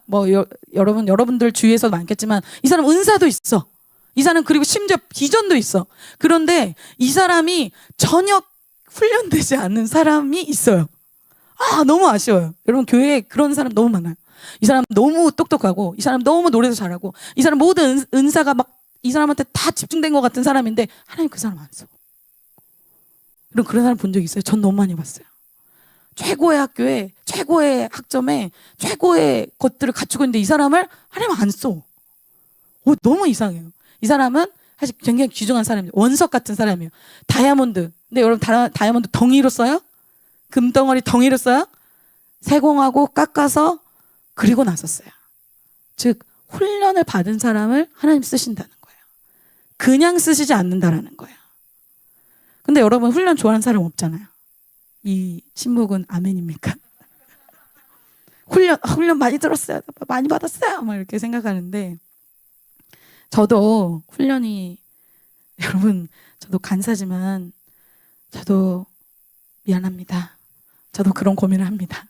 여러분들 주위에서 많겠지만 이 사람 은사도 있어. 이 사람 그리고 심지어 비전도 있어. 그런데 이 사람이 전혀 훈련되지 않는 사람이 있어요. 너무 아쉬워요. 여러분, 교회에 그런 사람 너무 많아요. 이 사람 너무 똑똑하고, 이 사람 너무 노래도 잘하고, 이 사람 모든 은사가 막 이 사람한테 다 집중된 것 같은 사람인데 하나님 그 사람 안 써. 그런 사람 본 적 있어요? 전 너무 많이 봤어요. 최고의 학교에, 최고의 학점에, 최고의 것들을 갖추고 있는데 이 사람을 하나님 안 써. 너무 이상해요. 이 사람은 사실 굉장히 귀중한 사람이에요. 원석 같은 사람이에요. 다이아몬드. 근데 여러분, 다이아몬드 덩이로 써요? 금덩어리 덩이로 써요? 세공하고 깎아서 그리고 나섰어요. 즉, 훈련을 받은 사람을 하나님 쓰신다는 거예요. 그냥 쓰시지 않는다라는 거예요. 근데 여러분, 훈련 좋아하는 사람 없잖아요. 이 신목은 아멘입니까? 훈련 많이 들었어요. 많이 받았어요. 막 이렇게 생각하는데, 저도 훈련이, 여러분, 저도 간사지만 저도 미안합니다. 저도 그런 고민을 합니다.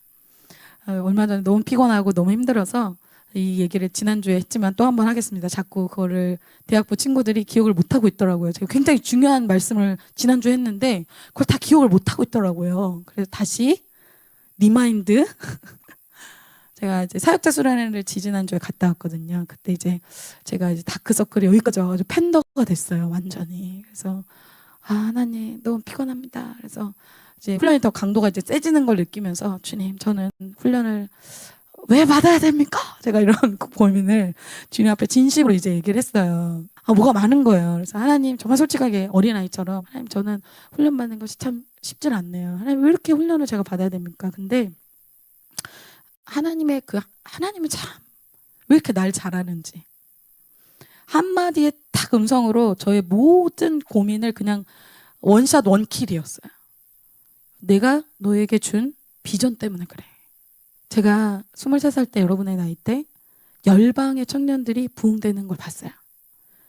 얼마 전에 너무 피곤하고 너무 힘들어서 이 얘기를 지난주에 했지만 또 한 번 하겠습니다. 자꾸 그거를 대학부 친구들이 기억을 못하고 있더라고요. 제가 굉장히 중요한 말씀을 지난주에 했는데 그걸 다 기억을 못하고 있더라고요. 그래서 다시 리마인드. 제가 이제 사역자 수련회를 지지난주에 갔다 왔거든요. 그때 이제 제가 이제 다크서클이 여기까지 와가지고 팬더가 됐어요. 완전히. 그래서 하나님 너무 피곤합니다. 그래서 이제 훈련이 더 강도가 이제 세지는 걸 느끼면서 주님, 저는 훈련을 왜 받아야 됩니까? 제가 이런 고민을 주님 앞에 진심으로 이제 얘기를 했어요. 뭐가 많은 거예요. 그래서 하나님, 정말 솔직하게 어린아이처럼, 하나님, 저는 훈련 받는 것이 참 쉽진 않네요. 하나님, 왜 이렇게 훈련을 제가 받아야 됩니까? 근데 하나님은 참 왜 이렇게 날 잘하는지 한마디의 딱 음성으로 저의 모든 고민을 그냥 원샷 원킬이었어요. 내가 너에게 준 비전 때문에 그래. 제가 23살 때, 여러분의 나이 때 열방의 청년들이 부흥되는 걸 봤어요.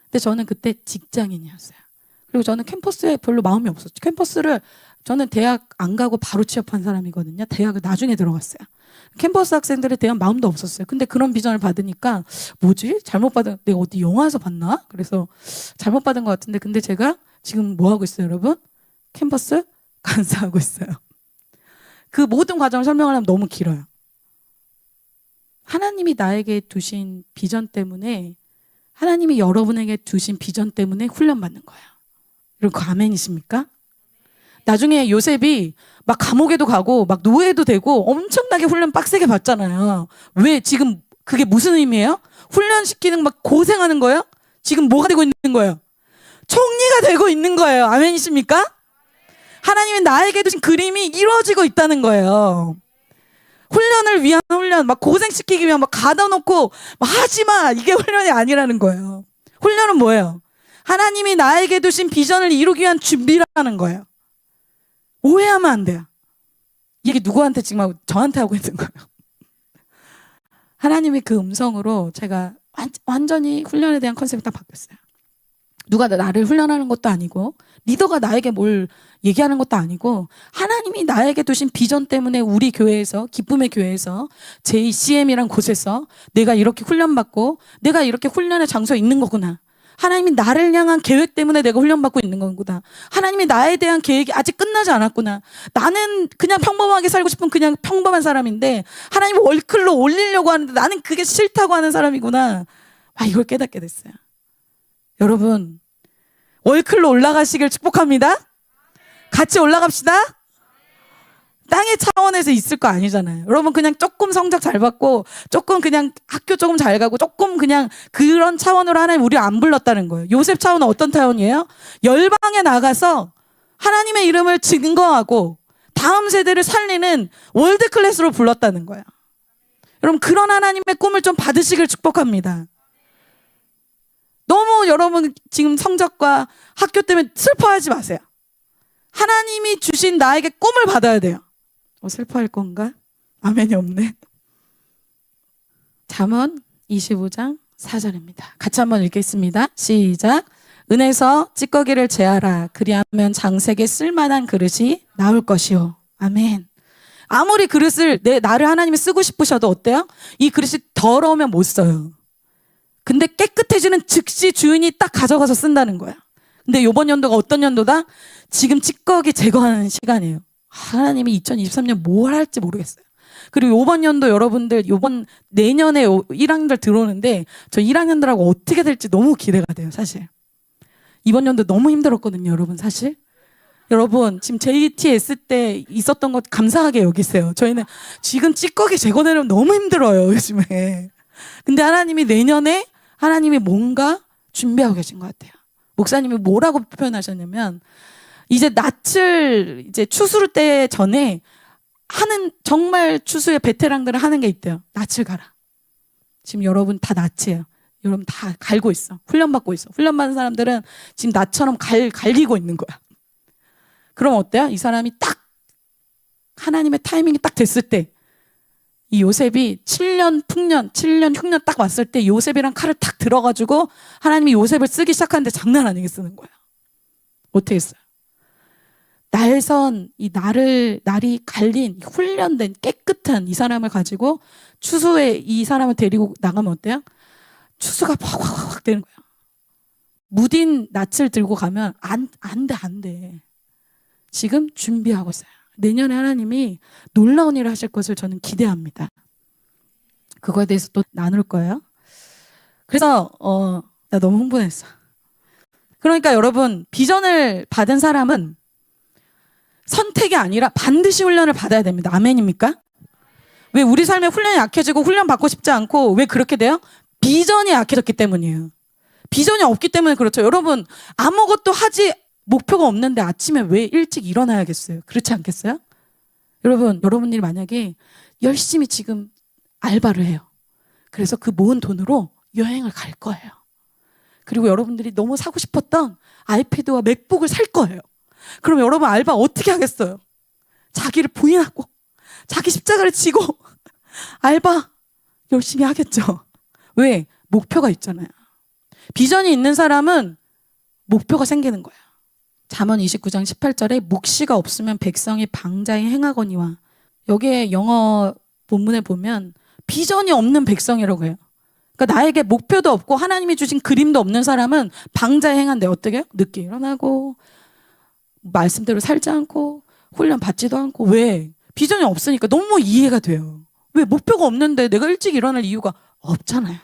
근데 저는 그때 직장인이었어요. 그리고 저는 캠퍼스에 별로 마음이 없었죠. 저는 대학 안 가고 바로 취업한 사람이거든요. 대학을 나중에 들어갔어요. 캠퍼스 학생들에 대한 마음도 없었어요. 근데 그런 비전을 받으니까 뭐지? 내가 어디 영화에서 봤나? 그래서 잘못 받은 것 같은데, 근데 제가 지금 뭐 하고 있어요, 여러분? 캠퍼스 간사하고 있어요. 그 모든 과정을 설명하려면 너무 길어요. 하나님이 나에게 두신 비전 때문에, 하나님이 여러분에게 두신 비전 때문에 훈련받는 거예요. 여러분, 그 아멘이십니까? 나중에 요셉이 막 감옥에도 가고 막 노예도 되고 엄청나게 훈련 빡세게 받잖아요. 왜? 지금 그게 무슨 의미예요? 훈련시키는 막 고생하는 거예요? 지금 뭐가 되고 있는 거예요? 총리가 되고 있는 거예요. 아멘이십니까? 하나님이 나에게 두신 그림이 이루어지고 있다는 거예요. 훈련을 훈련을 위한 훈련, 막 고생시키기 위한 막 가둬놓고 막 하지마, 이게 훈련이 아니라는 거예요. 훈련은 뭐예요? 하나님이 나에게 두신 비전을 이루기 위한 준비라는 거예요. 오해하면 안 돼요. 이게 누구한테 지금 하고 저한테 하고 있는 거예요. 하나님의 그 음성으로 제가 완전히 훈련에 대한 컨셉이 딱 바뀌었어요. 누가 나를 훈련하는 것도 아니고 리더가 나에게 뭘 얘기하는 것도 아니고 하나님이 나에게 두신 비전 때문에 우리 교회에서, 기쁨의 교회에서, JCM이란 곳에서 내가 이렇게 훈련받고 내가 이렇게 훈련의 장소에 있는 거구나. 하나님이 나를 향한 계획 때문에 내가 훈련받고 있는 거구나. 하나님이 나에 대한 계획이 아직 끝나지 않았구나. 나는 그냥 평범하게 살고 싶은 그냥 평범한 사람인데 하나님이 월클로 올리려고 하는데 나는 그게 싫다고 하는 사람이구나. 이걸 깨닫게 됐어요. 여러분, 월클로 올라가시길 축복합니다. 같이 올라갑시다. 땅의 차원에서 있을 거 아니잖아요. 여러분, 그냥 조금 성적 잘 받고 조금 그냥 학교 조금 잘 가고 조금 그냥 그런 차원으로 하나님 우리 안 불렀다는 거예요. 요셉 차원은 어떤 차원이에요? 열방에 나가서 하나님의 이름을 증거하고 다음 세대를 살리는 월드 클래스로 불렀다는 거예요. 여러분, 그런 하나님의 꿈을 좀 받으시길 축복합니다. 너무 여러분 지금 성적과 학교 때문에 슬퍼하지 마세요. 하나님이 주신 나에게 꿈을 받아야 돼요. 슬퍼할 건가? 아멘이 없네. 잠언 25장 4절입니다. 같이 한번 읽겠습니다. 시작. 은에서 찌꺼기를 제하라. 그리하면 장색에 쓸만한 그릇이 나올 것이요. 아멘. 아무리 그릇을 나를 하나님이 쓰고 싶으셔도 어때요? 이 그릇이 더러우면 못 써요. 근데 깨끗해지는 즉시 주인이 딱 가져가서 쓴다는 거야. 근데 이번 연도가 어떤 연도다? 지금 찌꺼기 제거하는 시간이에요. 하나님이 2023년 뭘 할지 모르겠어요. 그리고 이번 연도 여러분들 내년에 1학년들 들어오는데 저 1학년들하고 어떻게 될지 너무 기대가 돼요. 사실 이번 연도 너무 힘들었거든요. 여러분 사실 여러분 지금 JTS 때 있었던 것 감사하게 여기세요. 저희는 지금 찌꺼기 제거내려면 너무 힘들어요. 요즘에. 근데 하나님이 내년에 하나님이 뭔가 준비하고 계신 것 같아요. 목사님이 뭐라고 표현하셨냐면 이제 낯을 이제 추수 때 전에 하는 정말 추수의 베테랑들은 하는 게 있대요. 낯을 가라. 지금 여러분 다 낯이에요. 여러분 다 갈고 있어. 훈련받고 있어. 훈련받은 사람들은 지금 낯처럼 갈리고 있는 거야. 그럼 어때요? 이 사람이 딱 하나님의 타이밍이 딱 됐을 때 이 요셉이 7년 흉년 딱 왔을 때 요셉이랑 칼을 탁 들어가지고 하나님이 요셉을 쓰기 시작하는데 장난 아니게 쓰는 거야. 어떻게 했어요? 날이 갈린 훈련된 깨끗한 이 사람을 가지고 추수에 이 사람을 데리고 나가면 어때요? 추수가 확 되는 거야. 무딘 낯을 들고 가면 안 돼. 지금 준비하고 있어요. 내년에 하나님이 놀라운 일을 하실 것을 저는 기대합니다. 그거에 대해서 또 나눌 거예요. 그래서 나 너무 흥분했어. 그러니까 여러분 비전을 받은 사람은 선택이 아니라 반드시 훈련을 받아야 됩니다. 아멘입니까? 왜 우리 삶에 훈련이 약해지고 훈련 받고 싶지 않고 왜 그렇게 돼요? 비전이 약해졌기 때문이에요. 비전이 없기 때문에 그렇죠. 여러분 아무것도 하지 목표가 없는데 아침에 왜 일찍 일어나야겠어요? 그렇지 않겠어요? 여러분들이 만약에 열심히 지금 알바를 해요. 그래서 그 모은 돈으로 여행을 갈 거예요. 그리고 여러분들이 너무 사고 싶었던 아이패드와 맥북을 살 거예요. 그럼 여러분 알바 어떻게 하겠어요? 자기를 부인하고 자기 십자가를 지고 알바 열심히 하겠죠. 왜? 목표가 있잖아요. 비전이 있는 사람은 목표가 생기는 거예요. 잠언 29장 18절에 묵시가 없으면 백성이 방자히 행하거니와 여기에 영어 본문에 보면 비전이 없는 백성이라고 해요. 그러니까 나에게 목표도 없고 하나님이 주신 그림도 없는 사람은 방자히 행한데 어떻게 해요? 늦게 일어나고 말씀대로 살지 않고 훈련 받지도 않고 왜? 비전이 없으니까 너무 이해가 돼요. 왜? 목표가 없는데 내가 일찍 일어날 이유가 없잖아요.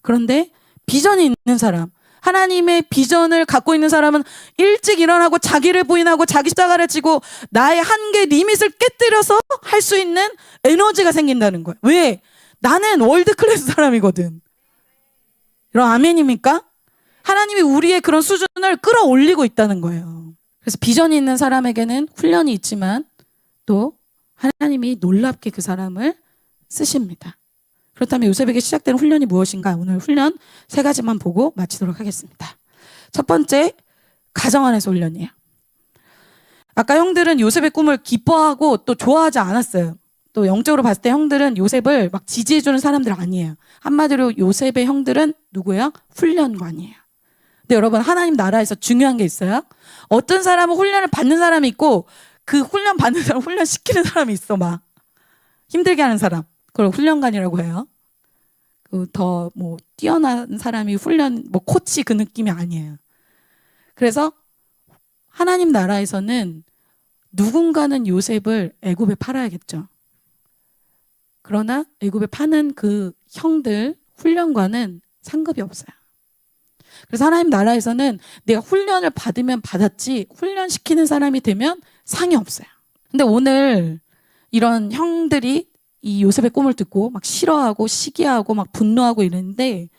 그런데 비전이 있는 사람 하나님의 비전을 갖고 있는 사람은 일찍 일어나고 자기를 부인하고 자기 십자가를 지고 나의 한계 리밋을 깨뜨려서 할 수 있는 에너지가 생긴다는 거예요. 왜? 나는 월드 클래스 사람이거든. 이런 아멘입니까? 하나님이 우리의 그런 수준을 끌어올리고 있다는 거예요. 그래서 비전이 있는 사람에게는 훈련이 있지만 또 하나님이 놀랍게 그 사람을 쓰십니다. 그렇다면 요셉에게 시작되는 훈련이 무엇인가? 오늘 훈련 3가지만 보고 마치도록 하겠습니다. 첫 번째, 가정 안에서 훈련이에요. 아까 형들은 요셉의 꿈을 기뻐하고 또 좋아하지 않았어요. 또 영적으로 봤을 때 형들은 요셉을 막 지지해주는 사람들 아니에요. 한마디로 요셉의 형들은 누구예요? 훈련관이에요. 근데 여러분, 하나님 나라에서 중요한 게 있어요. 어떤 사람은 훈련을 받는 사람이 있고 그 훈련 받는 사람 훈련 시키는 사람이 있어. 막 힘들게 하는 사람, 그걸 훈련관이라고 해요. 그 더 뭐 뛰어난 사람이 훈련 뭐 코치 그 느낌이 아니에요. 그래서 하나님 나라에서는 누군가는 요셉을 애굽에 팔아야겠죠. 그러나 애굽에 파는 그 형들 훈련과는 상급이 없어요. 그래서 하나님 나라에서는 내가 훈련을 받으면 받았지 훈련시키는 사람이 되면 상이 없어요. 근데 오늘 이런 형들이 이 요셉의 꿈을 듣고 막 싫어하고 시기하고 막 분노하고 이러는데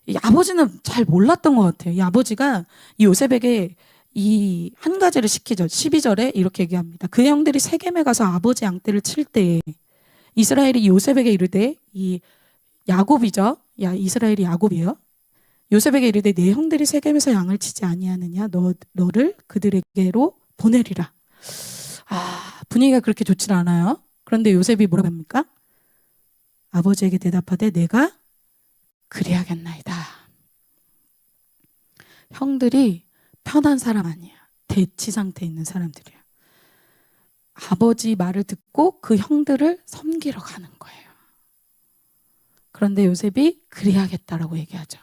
이 아버지는 잘 몰랐던 것 같아요. 이 아버지가 이 요셉에게 이 한 가지를 시키죠. 12절에 이렇게 얘기합니다. 그 형들이 세겜에 가서 아버지 양떼를 칠 때에 이스라엘이 요셉에게 이르되, 이 야곱이죠. 이스라엘이 야곱이에요. 요셉에게 이르되 내 형들이 세겜에서 양을 치지 아니하느냐, 너를 그들에게로 보내리라. 분위기가 그렇게 좋지 않아요. 그런데 요셉이 뭐라고 합니까? 아버지에게 대답하되 내가 그리하겠나이다. 형들이 편한 사람 아니에요. 대치 상태에 있는 사람들이에요. 아버지 말을 듣고 그 형들을 섬기러 가는 거예요. 그런데 요셉이 그리하겠다라고 얘기하죠.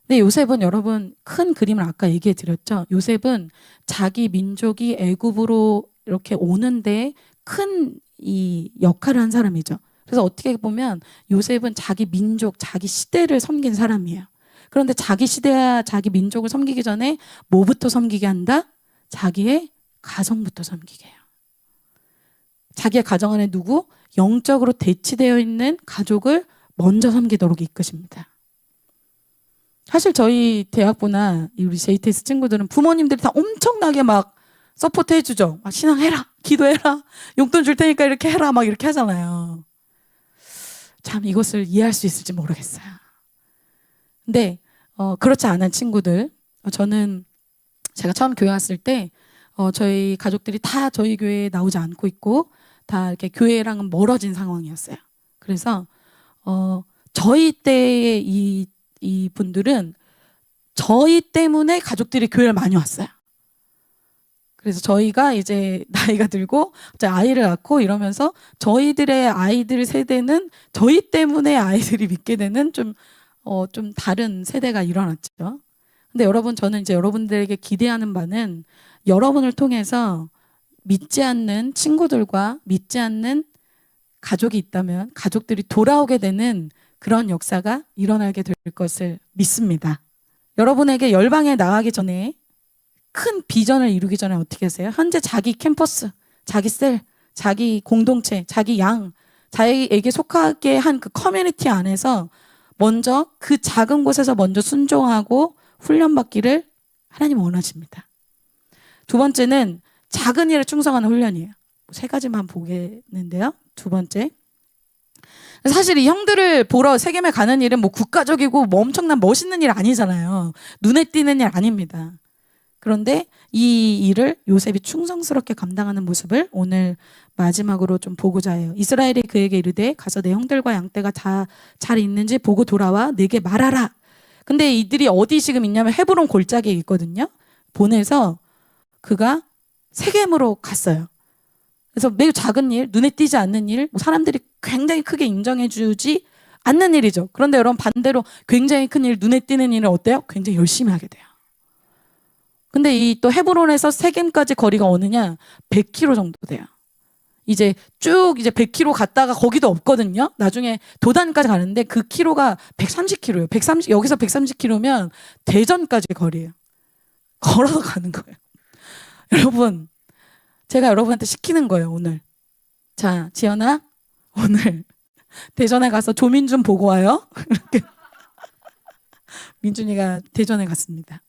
근데 요셉은 여러분 큰 그림을 아까 얘기해 드렸죠. 요셉은 자기 민족이 애굽으로 이렇게 오는데 큰 이 역할을 한 사람이죠. 그래서 어떻게 보면 요셉은 자기 민족, 자기 시대를 섬긴 사람이에요. 그런데 자기 시대와 자기 민족을 섬기기 전에 뭐부터 섬기게 한다? 자기의 가정부터 섬기게 해요. 자기의 가정 안에 누구? 영적으로 대치되어 있는 가족을 먼저 섬기도록 이끄십니다. 사실 저희 대학부나 우리 JTS 친구들은 부모님들이 다 엄청나게 막 서포트 해주죠. 막 신앙해라, 기도해라, 용돈 줄 테니까 이렇게 해라, 막 이렇게 하잖아요. 참 이것을 이해할 수 있을지 모르겠어요. 근데 그렇지 않은 친구들, 저는 제가 처음 교회 왔을 때 저희 가족들이 다 저희 교회에 나오지 않고 있고 다 이렇게 교회랑은 멀어진 상황이었어요. 그래서 저희 때의 이 분들은 저희 때문에 가족들이 교회를 많이 왔어요. 그래서 저희가 이제 나이가 들고 이제 아이를 낳고 이러면서 저희들의 아이들 세대는 저희 때문에 아이들이 믿게 되는 좀 다른 세대가 일어났죠. 근데 여러분, 저는 이제 여러분들에게 기대하는 바는 여러분을 통해서 믿지 않는 친구들과 믿지 않는 가족이 있다면 가족들이 돌아오게 되는 그런 역사가 일어나게 될 것을 믿습니다. 여러분에게 열방에 나가기 전에 큰 비전을 이루기 전에 어떻게 하세요? 현재 자기 캠퍼스, 자기 셀, 자기 공동체, 자기 양, 자기에게 속하게 한 그 커뮤니티 안에서 먼저 그 작은 곳에서 먼저 순종하고 훈련받기를 하나님 원하십니다. 두 번째는 작은 일에 충성하는 훈련이에요. 3가지만 보겠는데요. 두 번째, 사실 이 형들을 보러 세겜에 가는 일은 뭐 국가적이고 뭐 엄청난 멋있는 일 아니잖아요. 눈에 띄는 일 아닙니다. 그런데 이 일을 요셉이 충성스럽게 감당하는 모습을 오늘 마지막으로 좀 보고자 해요. 이스라엘이 그에게 이르되 가서 내 형들과 양떼가 다 잘 있는지 보고 돌아와 내게 말하라. 근데 이들이 어디 지금 있냐면 헤브론 골짜기에 있거든요. 보내서 그가 세겜으로 갔어요. 그래서 매우 작은 일, 눈에 띄지 않는 일, 사람들이 굉장히 크게 인정해주지 않는 일이죠. 그런데 여러분 반대로 굉장히 큰 일, 눈에 띄는 일은 어때요? 굉장히 열심히 하게 돼요. 근데 이 또 헤브론에서 세겜까지 거리가 어느냐? 100km 정도 돼요. 이제 쭉 이제 100km 갔다가 거기도 없거든요. 나중에 도단까지 가는데 그 키로가 130km예요. 130, 여기서 130km면 대전까지 거리예요. 걸어서 가는 거예요. 여러분, 제가 여러분한테 시키는 거예요, 오늘. 자, 지연아, 오늘 대전에 가서 조민준 보고 와요. 이렇게. 민준이가 대전에 갔습니다.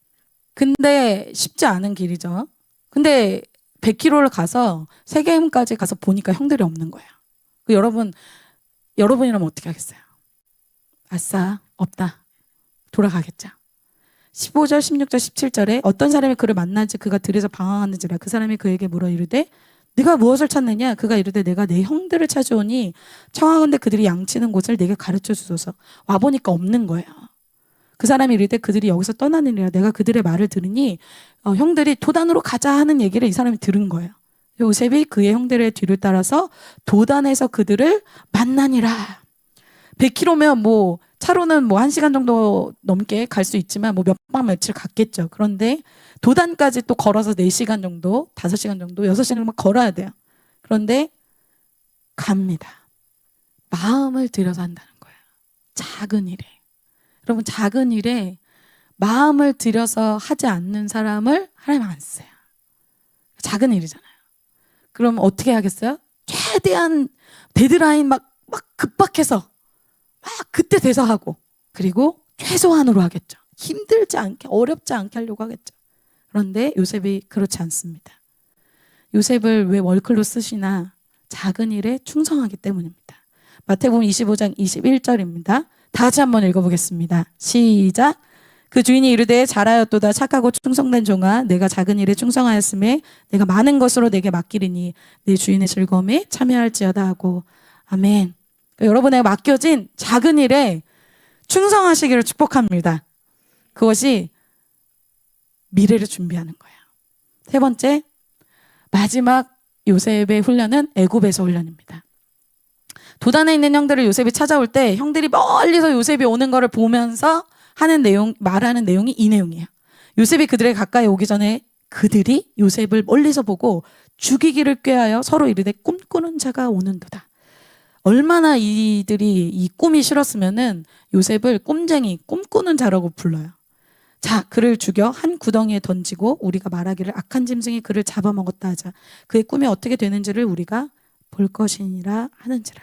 근데 쉽지 않은 길이죠. 근데 100km를 가서 세겜까지 가서 보니까 형들이 없는 거예요. 여러분이라면 어떻게 하겠어요? 아싸, 없다. 돌아가겠죠. 15절, 16절, 17절에 어떤 사람이 그를 만난지 그가 들에서 방황하는지라 그 사람이 그에게 물어 이르되 네가 무엇을 찾느냐? 그가 이르되 내가 내 형들을 찾아오니 청하건대 그들이 양치는 곳을 내게 가르쳐 주소서. 와보니까 없는 거예요. 그 사람이 이르되 그들이 여기서 떠나느니라. 내가 그들의 말을 들으니 형들이 도단으로 가자 하는 얘기를 이 사람이 들은 거예요. 요셉이 그의 형들의 뒤를 따라서 도단에서 그들을 만나니라. 100km면 뭐 차로는 뭐 1시간 정도 넘게 갈 수 있지만 뭐 몇 박 며칠 갔겠죠. 그런데 도단까지 또 걸어서 4시간 정도, 5시간 정도, 6시간 막 걸어야 돼요. 그런데 갑니다. 마음을 들여서 한다는 거예요. 작은 일에. 여러분, 작은 일에 마음을 들여서 하지 않는 사람을 하나님 안 써요. 작은 일이잖아요. 그럼 어떻게 하겠어요? 최대한 데드라인 막 급박해서 막 그때 대사하고, 그리고 최소한으로 하겠죠. 힘들지 않게, 어렵지 않게 하려고 하겠죠. 그런데 요셉이 그렇지 않습니다. 요셉을 왜 월클로 쓰시나? 작은 일에 충성하기 때문입니다. 마태복음 25장 21절입니다. 다 같이 한번 읽어보겠습니다. 시작. 그 주인이 이르되 잘하였도다 착하고 충성된 종아 내가 작은 일에 충성하였음에 내가 많은 것으로 내게 맡기리니 내 주인의 즐거움에 참여할지어다 하고. 아멘. 여러분에게 맡겨진 작은 일에 충성하시기를 축복합니다. 그것이 미래를 준비하는 거예요. 세 번째, 마지막 요셉의 훈련은 애굽에서 훈련입니다. 도단에 있는 형들을 요셉이 찾아올 때 형들이 멀리서 요셉이 오는 것을 보면서 말하는 내용이 이 내용이에요. 요셉이 그들에게 가까이 오기 전에 그들이 요셉을 멀리서 보고 죽이기를 꾀하여 서로 이르되 꿈꾸는 자가 오는도다. 얼마나 이들이 이 꿈이 싫었으면은 요셉을 꿈쟁이, 꿈꾸는 자라고 불러요. 자, 그를 죽여 한 구덩이에 던지고 우리가 말하기를 악한 짐승이 그를 잡아먹었다 하자. 그의 꿈이 어떻게 되는지를 우리가 볼 것이니라 하는지라.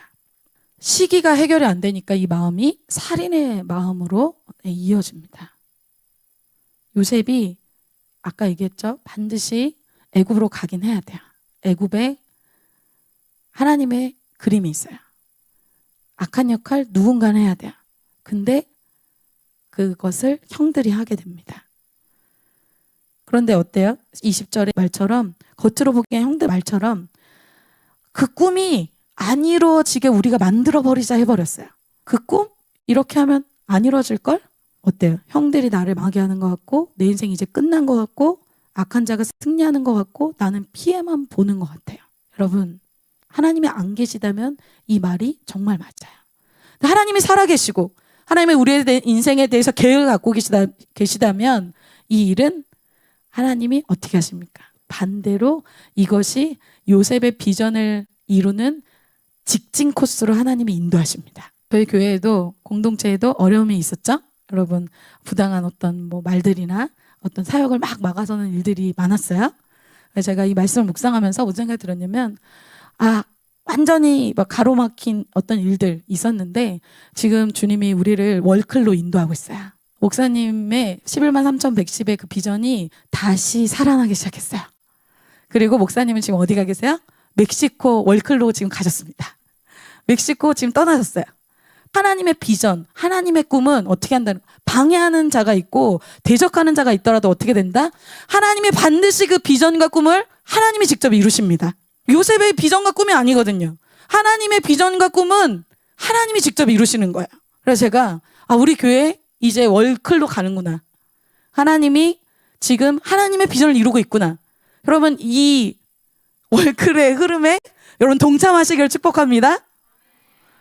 시기가 해결이 안 되니까 이 마음이 살인의 마음으로 이어집니다. 요셉이 아까 얘기했죠. 반드시 애굽으로 가긴 해야 돼요. 애굽에 하나님의 그림이 있어요. 악한 역할 누군가는 해야 돼요. 근데 그것을 형들이 하게 됩니다. 그런데 어때요? 20절의 말처럼, 겉으로 보기엔 형들 말처럼 그 꿈이 안 이루어지게 우리가 만들어버리자 해버렸어요. 그 꿈? 이렇게 하면 안 이루어질걸? 어때요? 형들이 나를 마귀하는 것 같고 내 인생 이제 끝난 것 같고 악한 자가 승리하는 것 같고 나는 피해만 보는 것 같아요. 여러분, 하나님이 안 계시다면 이 말이 정말 맞아요. 하나님이 살아계시고 하나님이 우리의 인생에 대해서 계획을 갖고 계시다면 이 일은 하나님이 어떻게 하십니까? 반대로 이것이 요셉의 비전을 이루는 직진 코스로 하나님이 인도하십니다. 저희 교회에도 공동체에도 어려움이 있었죠? 여러분, 부당한 어떤 뭐 말들이나 어떤 사역을 막 막아서는 일들이 많았어요. 제가 이 말씀을 묵상하면서 무슨 생각이 들었냐면 완전히 막 가로막힌 어떤 일들 있었는데 지금 주님이 우리를 월클로 인도하고 있어요. 목사님의 11만 3,110의 그 비전이 다시 살아나기 시작했어요. 그리고 목사님은 지금 어디 가 계세요? 멕시코 월클로 지금 가셨습니다. 멕시코 지금 떠나셨어요. 하나님의 비전, 하나님의 꿈은 어떻게 한다는, 방해하는 자가 있고 대적하는 자가 있더라도 어떻게 된다? 하나님이 반드시 그 비전과 꿈을 하나님이 직접 이루십니다. 요셉의 비전과 꿈이 아니거든요. 하나님의 비전과 꿈은 하나님이 직접 이루시는 거예요. 그래서 제가 우리 교회 이제 월클로 가는구나. 하나님이 지금 하나님의 비전을 이루고 있구나. 여러분, 이 월클의 흐름에 여러분 동참하시기를 축복합니다.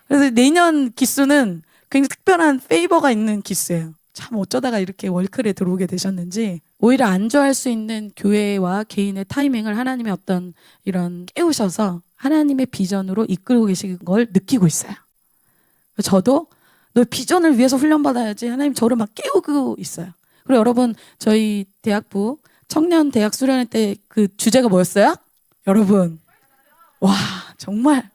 그래서 내년 기수는 굉장히 특별한 페이버가 있는 기수예요. 참 어쩌다가 이렇게 월클에 들어오게 되셨는지. 오히려 안주할 수 있는 교회와 개인의 타이밍을 하나님의 어떤 이런 깨우셔서 하나님의 비전으로 이끌고 계신 걸 느끼고 있어요. 저도 너 비전을 위해서 훈련받아야지 하나님 저를 막 깨우고 있어요. 그리고 여러분, 저희 대학부 청년 대학 수련회 때 그 주제가 뭐였어요? 여러분, 와 정말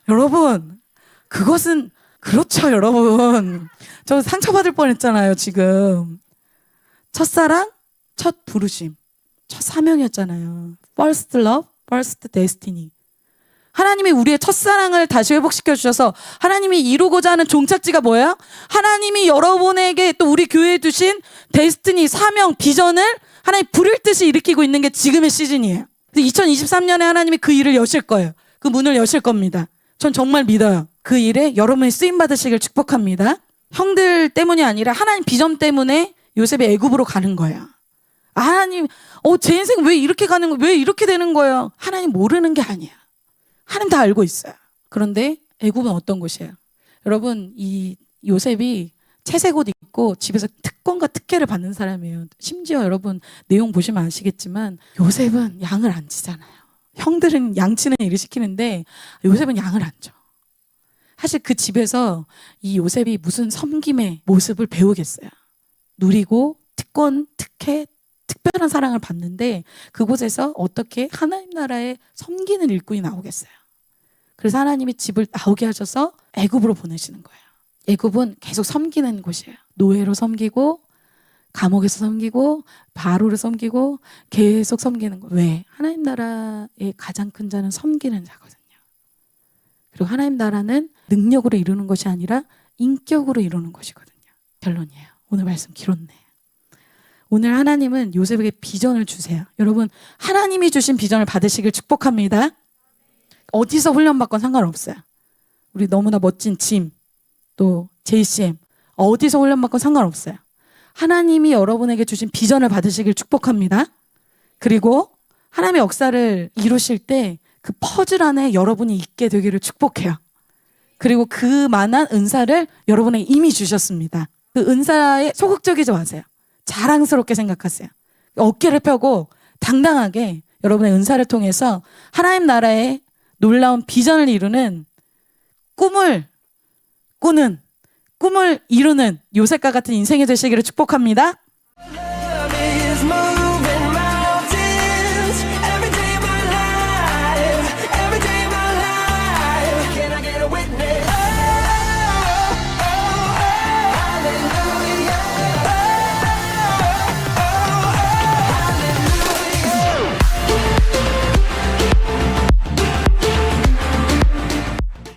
여러분, 그것은 그렇죠. 여러분, 저 상처받을 뻔했잖아요. 지금 첫사랑, 첫 부르심, 첫 사명이었잖아요. First love, first destiny. 하나님이 우리의 첫사랑을 다시 회복시켜 주셔서 하나님이 이루고자 하는 종착지가 뭐예요? 하나님이 여러분에게 또 우리 교회에 두신 데스티니, 사명, 비전을 하나님 불을 듯이 일으키고 있는 게 지금의 시즌이에요. 2023년에 하나님이 그 일을 여실 거예요. 그 문을 여실 겁니다. 전 정말 믿어요. 그 일에 여러분이 쓰임 받으시길 축복합니다. 형들 때문이 아니라 하나님 비전 때문에 요셉이 애굽으로 가는 거예요. 하나님, 제 인생 왜 이렇게 가는 거예요? 왜 이렇게 되는 거예요? 하나님 모르는 게 아니야. 하나님 다 알고 있어요. 그런데 애굽은 어떤 곳이에요? 여러분, 이 요셉이 채색 옷 입고 집에서 특권과 특혜를 받는 사람이에요. 심지어 여러분 내용 보시면 아시겠지만 요셉은 양을 안 치잖아요. 형들은 양 치는 일을 시키는데 요셉은 양을 안 쳐. 사실 그 집에서 이 요셉이 무슨 섬김의 모습을 배우겠어요. 누리고 특권, 특혜, 특별한 사랑을 받는데 그곳에서 어떻게 하나님 나라의 섬기는 일꾼이 나오겠어요. 그래서 하나님이 집을 나오게 하셔서 애굽으로 보내시는 거예요. 애굽은 계속 섬기는 곳이에요. 노예로 섬기고 감옥에서 섬기고 바로를 섬기고 계속 섬기는 거. 왜? 하나님 나라의 가장 큰 자는 섬기는 자거든요. 그리고 하나님 나라는 능력으로 이루는 것이 아니라 인격으로 이루는 것이거든요. 결론이에요. 오늘 말씀 길었네. 오늘 하나님은 요셉에게 비전을 주세요. 여러분, 하나님이 주신 비전을 받으시길 축복합니다. 어디서 훈련받건 상관없어요. 우리 너무나 멋진 짐, 또 JCM, 어디서 훈련받건 상관없어요. 하나님이 여러분에게 주신 비전을 받으시길 축복합니다. 그리고 하나님의 역사를 이루실 때 그 퍼즐 안에 여러분이 있게 되기를 축복해요. 그리고 그 만한 은사를 여러분에게 이미 주셨습니다. 그 은사에 소극적이지 마세요. 자랑스럽게 생각하세요. 어깨를 펴고 당당하게 여러분의 은사를 통해서 하나님 나라의 놀라운 비전을 이루는 꿈을 이루는 요셉과 같은 인생이 되시기를 축복합니다.